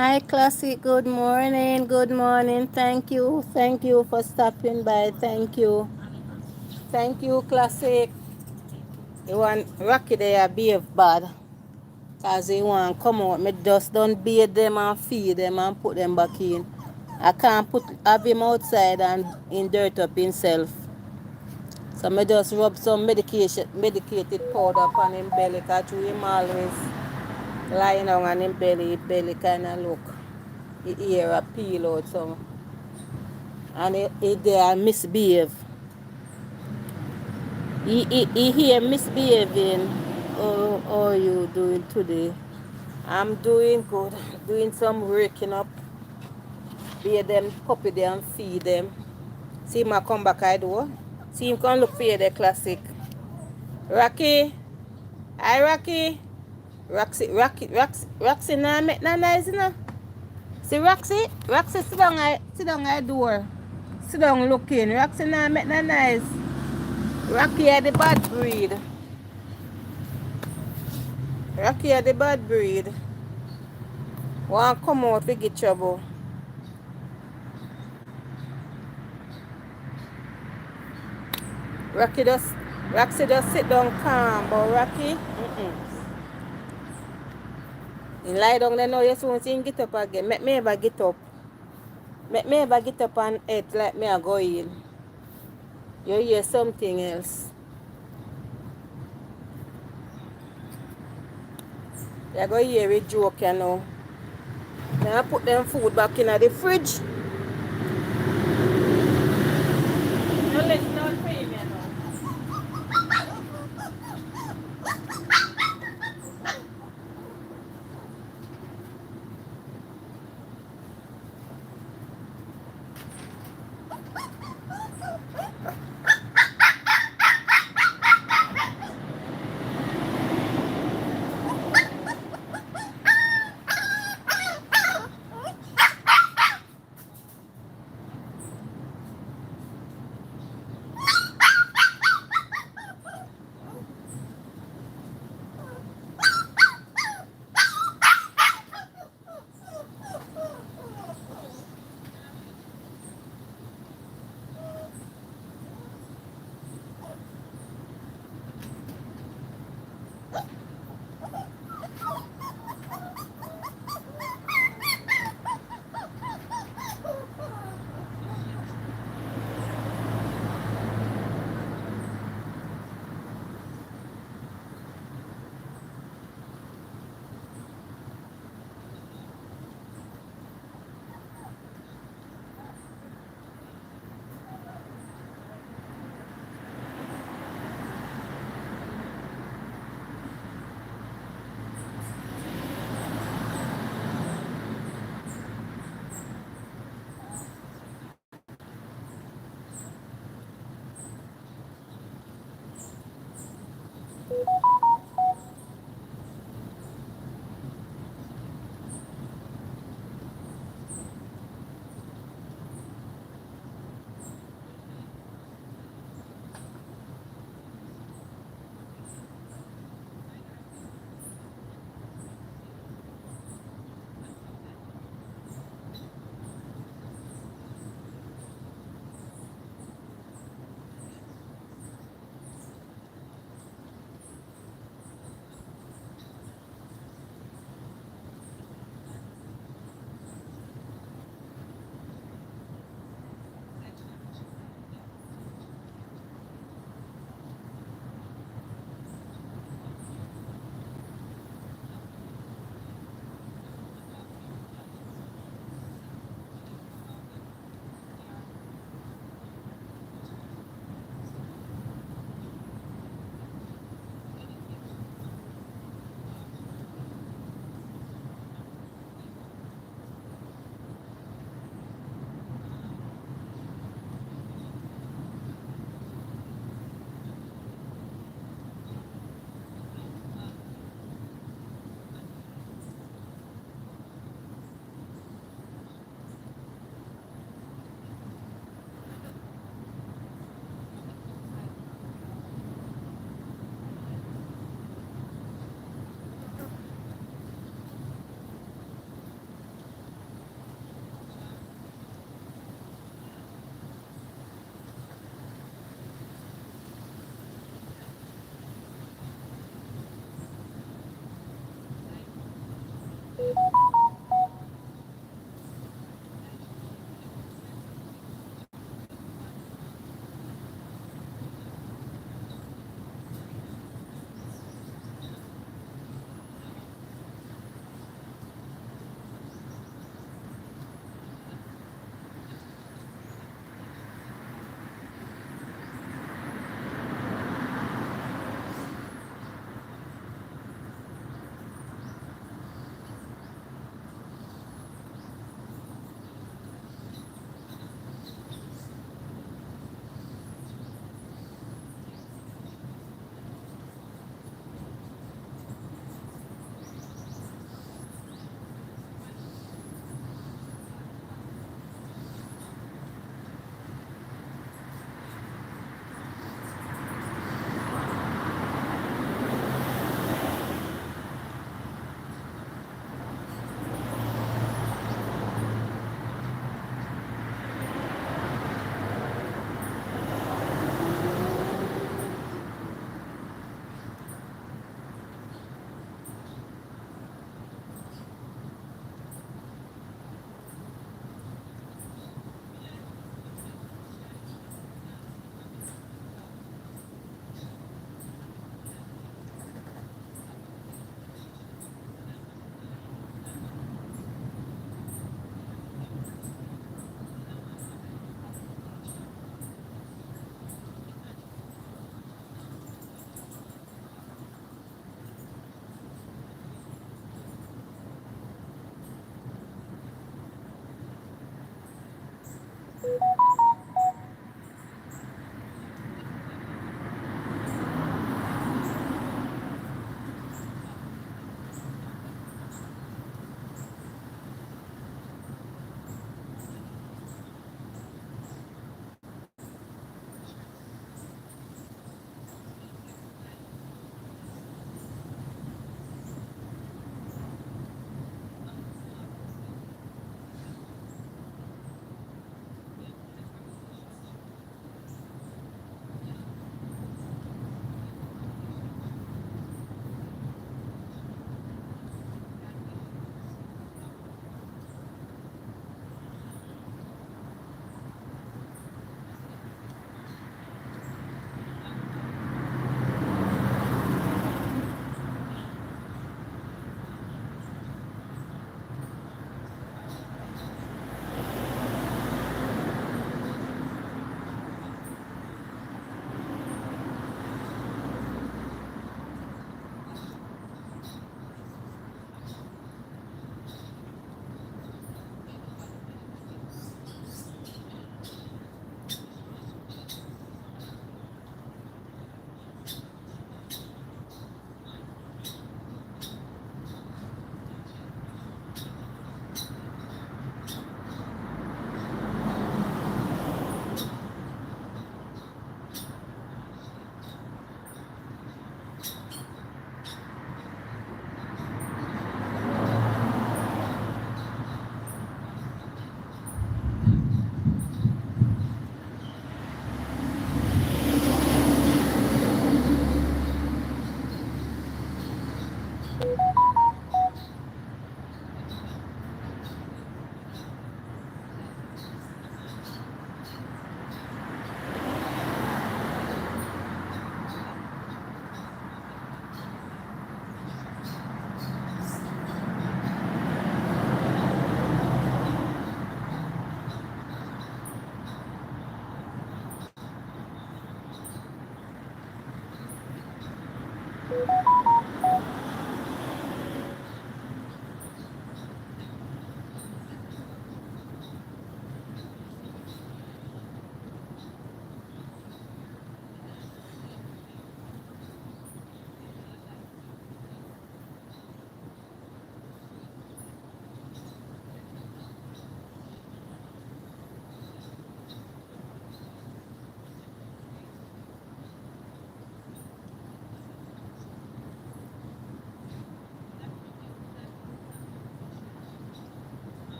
Hi, Classic. Good morning. Good morning. Thank you. Thank you for stopping by. Thank you. Thank you, Classic. You want Rocky there behave bad. Cause he want come out. Me just don't bathe them and feed them and put them back in. I can't have him outside and in dirt up himself. So me just rub some medicated powder upon him belly, cause through him always lying down on him belly kinda look. The ear a peel out some. And he there misbehave. He here misbehaving. Oh, you doing today? I'm doing good. Doing some raking up. Bear them puppy there and feed them. See him a come back I do. See him come look for you the Classic. Rocky. Hi Rocky. Roxy now make no noise, you know. See Roxy? Roxy sit down at the door. Sit down looking. Roxy now make no noise. Rocky are the bad breed. Rocky are the bad breed. Want come out to get trouble. Rocky just Roxy just sit down calm, but Rocky, he lie down there now, you soon see him get up again. Make me ever get up. Make me ever get up and eat like me a go in. You hear something else. You go hear a joke, you know. Now I put them food back in the fridge. No listen on fame, you know.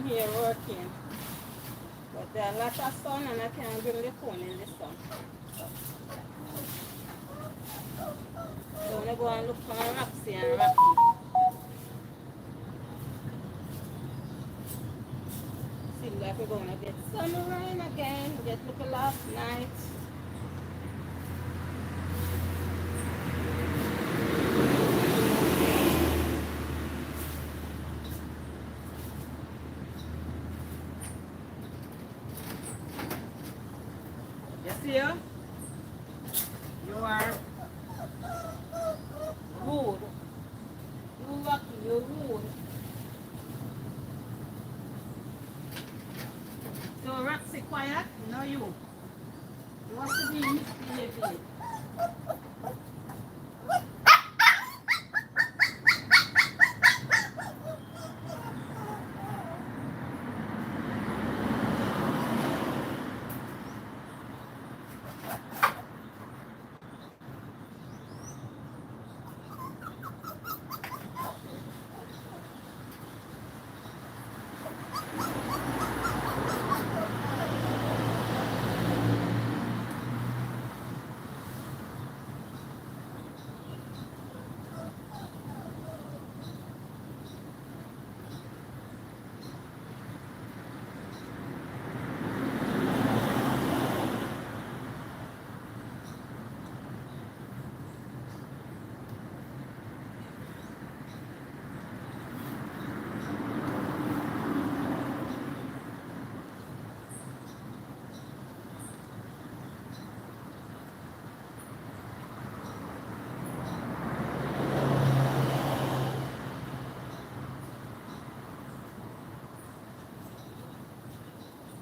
here working. But there are a lot of sun and I can't bring the phone in the sun. So I'm going to go and look for Roxsey and Rocky. Seems like we're going to get some rain again. Just look at last night. You see her? You are rude. You Rocky, you're rude. So Roxy quiet? No you. You want to be misbehaving.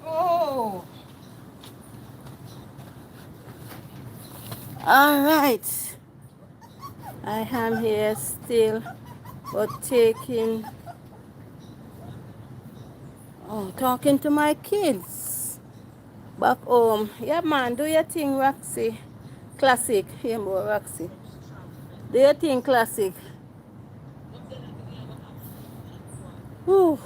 Oh, all right. I am here still, but talking to my kids back home. Yeah, man, do your thing, Roxy. Classic. Yeah, more Roxy. Do your thing, classic. Whew.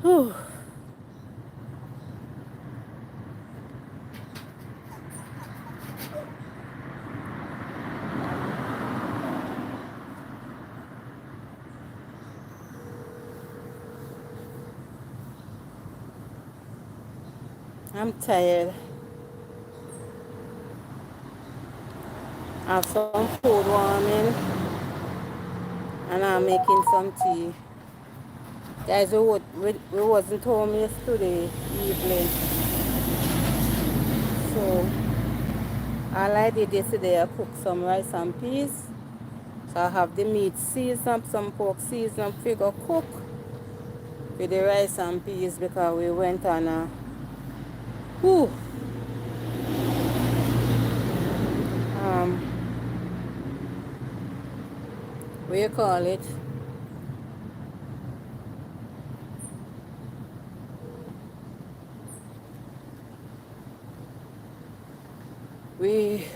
Whew. I'm tired. I have some food warming and I'm making some tea. Guys, we wasn't home yesterday evening. So all I did yesterday, I cooked some rice and peas. So I have the meat seasoned, some pork seasoned, figure cook with the rice and peas because we went on a, whew, um, what you call it? We,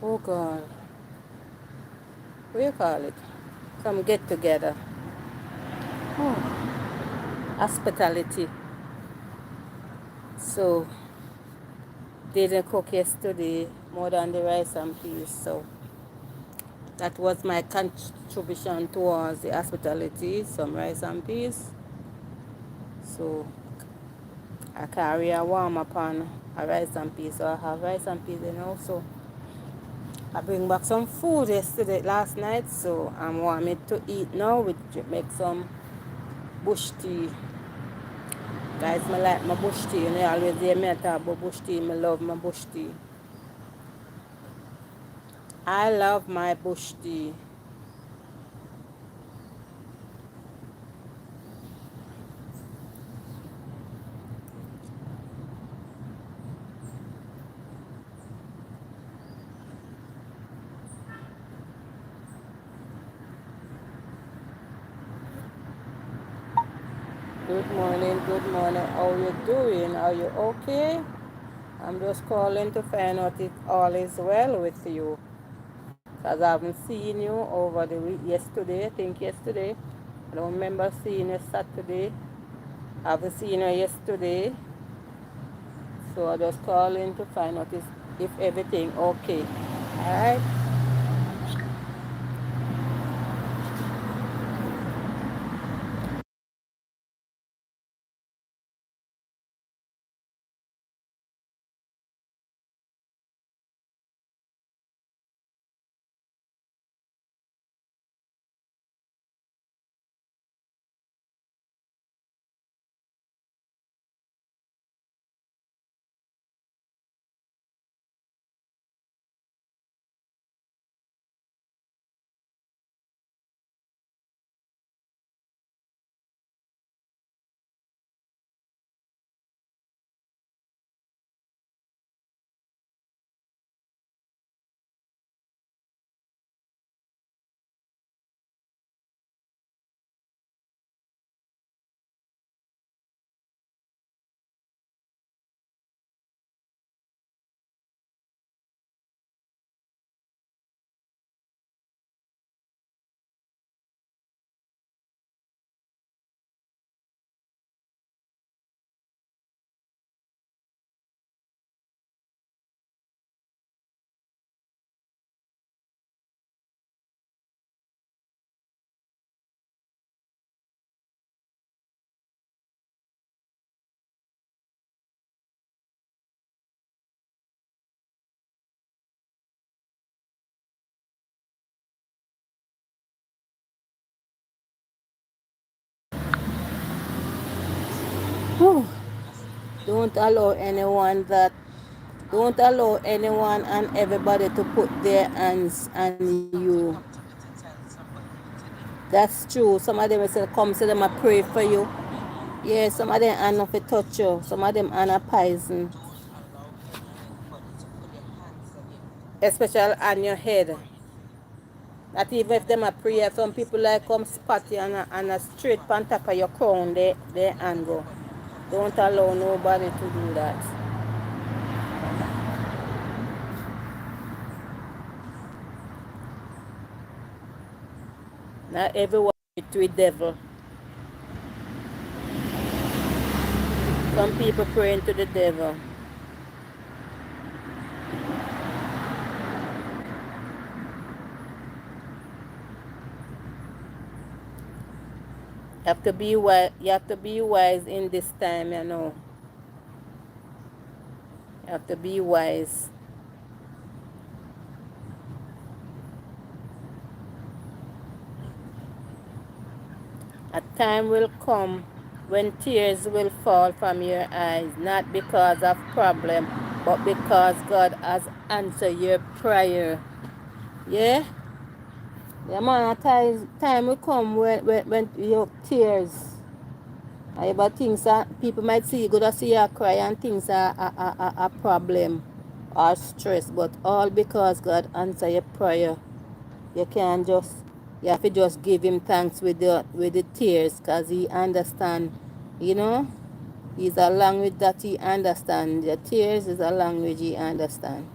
oh God, what you call it? Some get together. Oh, hospitality. So didn't cook yesterday more than the rice and peas. So that was my contribution towards the hospitality, some rice and peas. So I carry a warm up on a rice and peas. So I have rice and peas and also I bring back some food last night. So I'm warming to eat now. We make some bush tea. Guys, I like my bush tea. You know, I always hear me talk about bush tea. I love my bush tea. I love my bush tea. Good morning, good morning. How you doing? Are you okay? I'm just calling to find out if all is well with you. Because I haven't seen you over the week yesterday, I think yesterday. I don't remember seeing you Saturday. I haven't seen you yesterday. So I just calling to find out if everything okay. Alright? Whew. Don't allow anyone that don't allow anyone and everybody to put their hands on you. That's true. Some of them will say, come say them I pray for you. Yeah, some of them are not to touch you. Some of them are not poison. Especially on your head. That even if them a pray, some people like come spot you and a straight on top of your crown, they and go. Don't allow nobody to do that. Not everyone to a devil. Some people praying to the devil. You have to be wise. You have to be wise in this time, you know. You have to be wise. A time will come when tears will fall from your eyes, not because of problem, but because God has answered your prayer. Yeah? Yeah, man, a time will come when your tears. About things that people might see you, go to see you cry and things are a problem or stress, but all because God answer your prayer. You can't just, you have to just give him thanks with the tears, because he understand, you know. He's a language that he understand. The tears is a language he understand.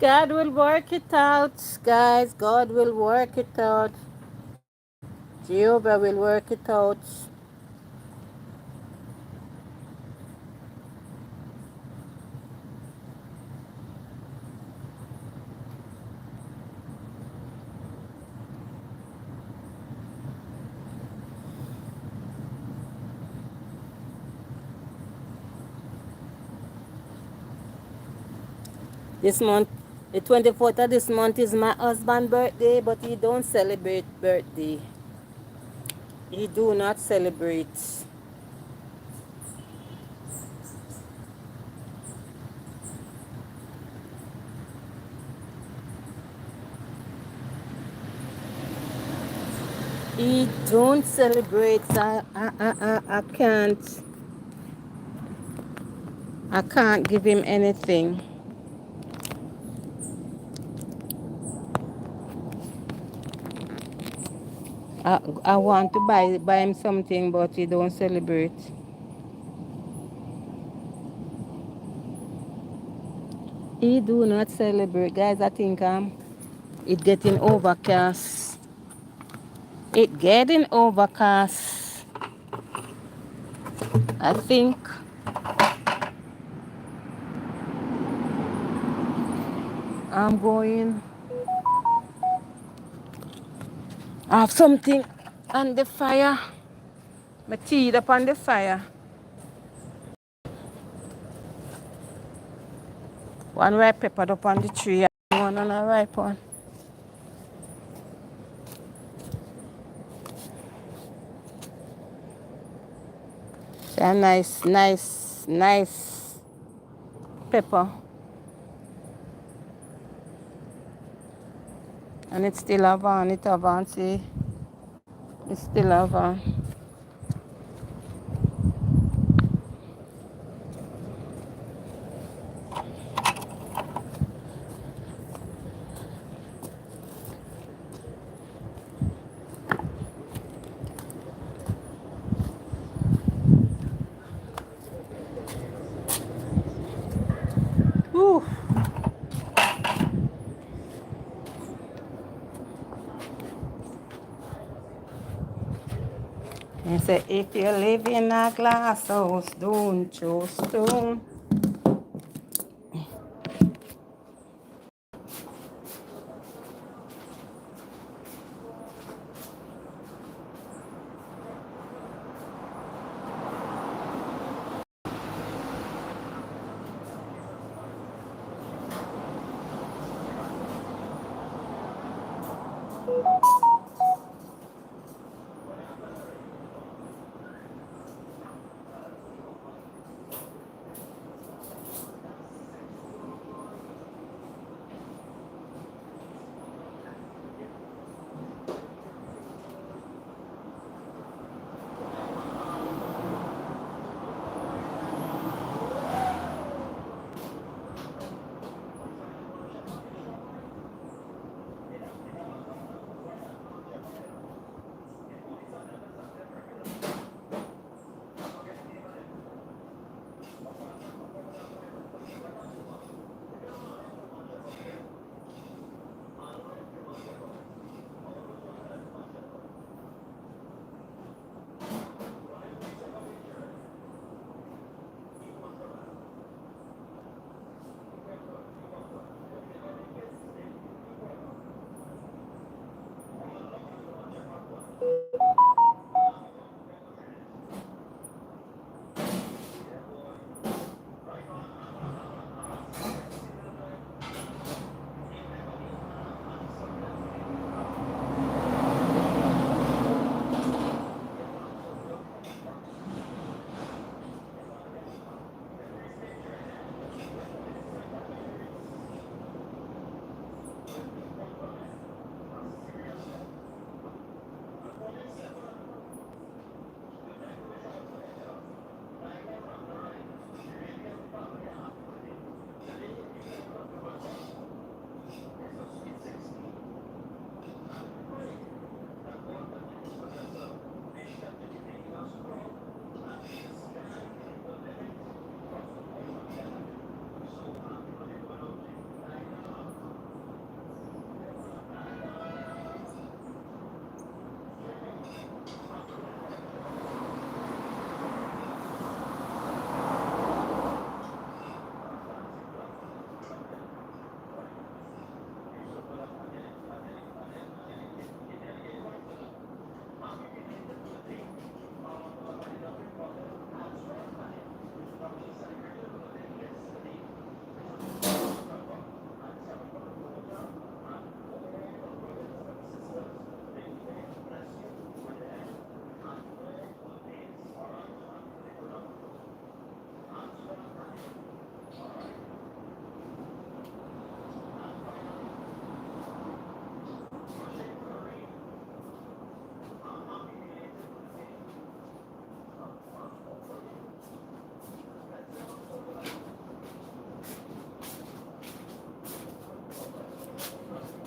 God will work it out, guys. God will work it out. Jehovah will work it out. This month, the 24th of this month is my husband's birthday, but he don't celebrate birthday. He do not celebrate. He don't celebrate. I can't give him anything. I want to buy him something, but he don't celebrate. He do not celebrate, guys. I think it getting overcast. It getting overcast. I think I'm going. I have something on the fire. My teeth up on the fire. One ripe pepper up on the tree and one on a ripe one. It's a nice pepper. And it's still have on, see? It's still have on. Whew. And say, if you live in a glass house, don't throw stone.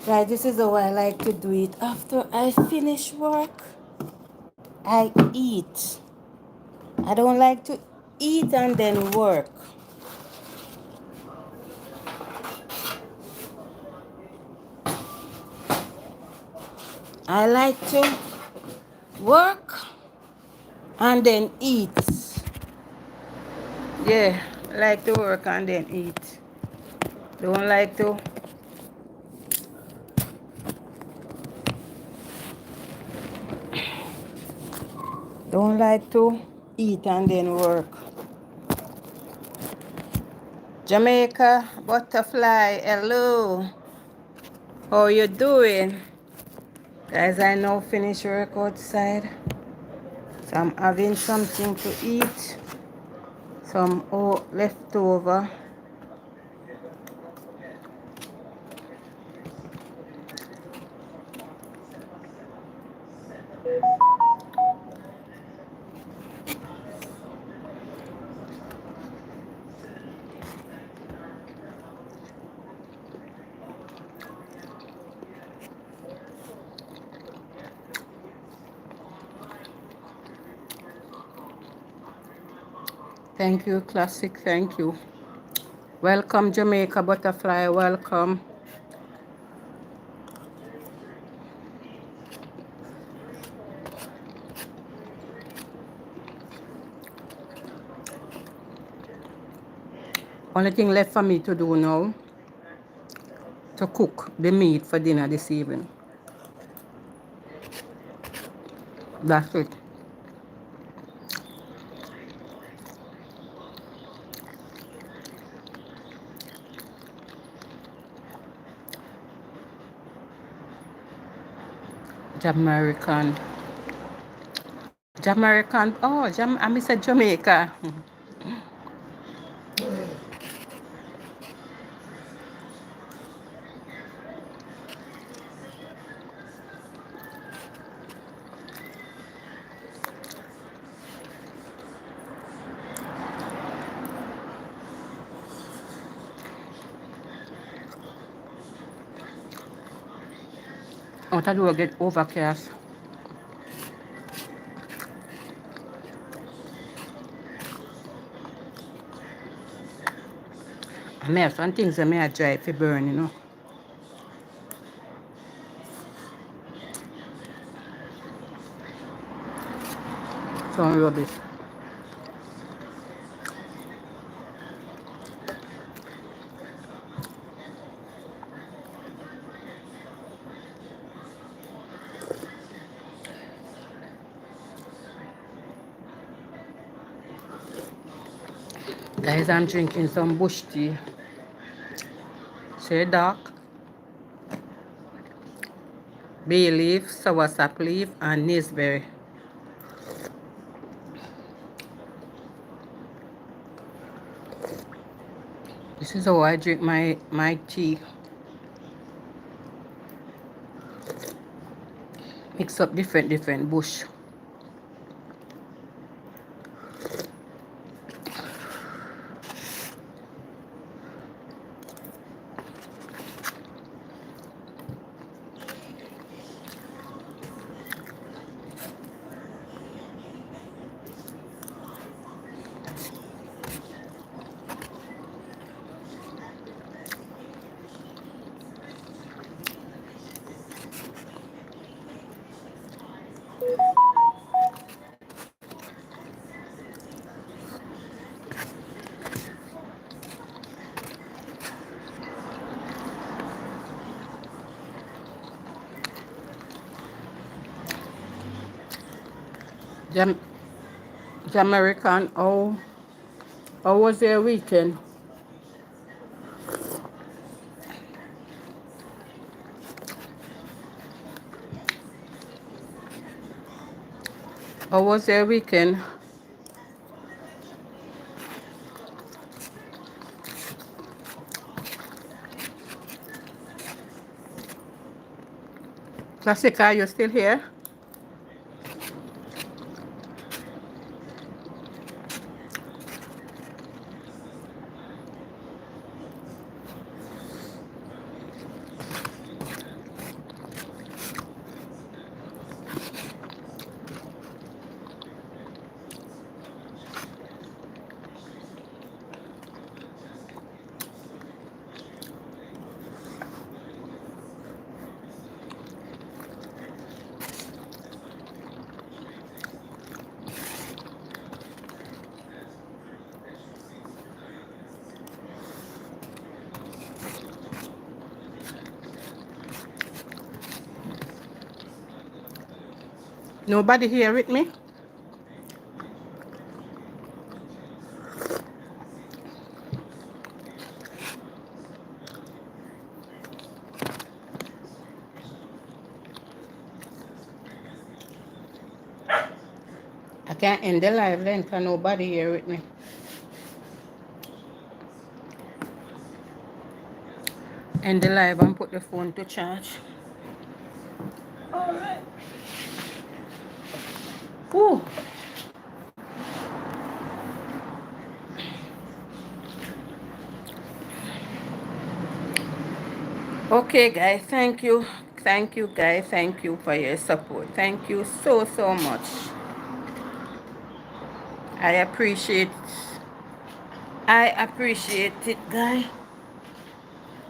Guys, this is how I like to do it. After I finish work, I eat. I don't like to eat and then work. I like to work and then eat. Yeah, I like to work and then eat. Don't like to don't like to eat and then work. Jamaica butterfly, hello. How you doing? Guys, I now finish work outside. So I'm having something to eat. Some leftover. Thank you, Classic. Thank you. Welcome, Jamaica butterfly. Welcome. Only thing left for me to do now to cook the meat for dinner this evening. That's it. Jamaican. Jamaican. Oh, I said Jamaica. What I do, I get overcast. I may have some things that may I dry if it burn, you know. Some rubbish. Guys, I'm drinking some bush tea. Shea dark, bay leaf, soursop leaf, and naseberry. This is how I drink my tea. Mix up different bush. Jam Jamaican, how was your weekend? How was your weekend? Classic, are you still here? Nobody here with me? I can't end the live then because nobody here with me. End the live and put the phone to charge. Alright. Whew. Okay, guys. Thank you. Thank you, guys. Thank you for your support. Thank you so, so much. I appreciate it, guys.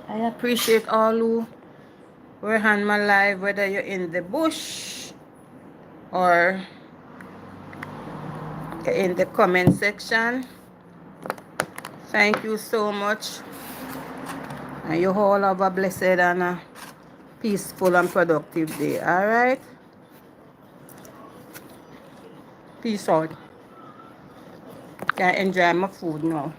I appreciate all who were on my live, whether you're in the bush or in the comment section. Thank you so much. And you all have a blessed and a peaceful and productive day. Alright? Peace out. Can enjoy my food now.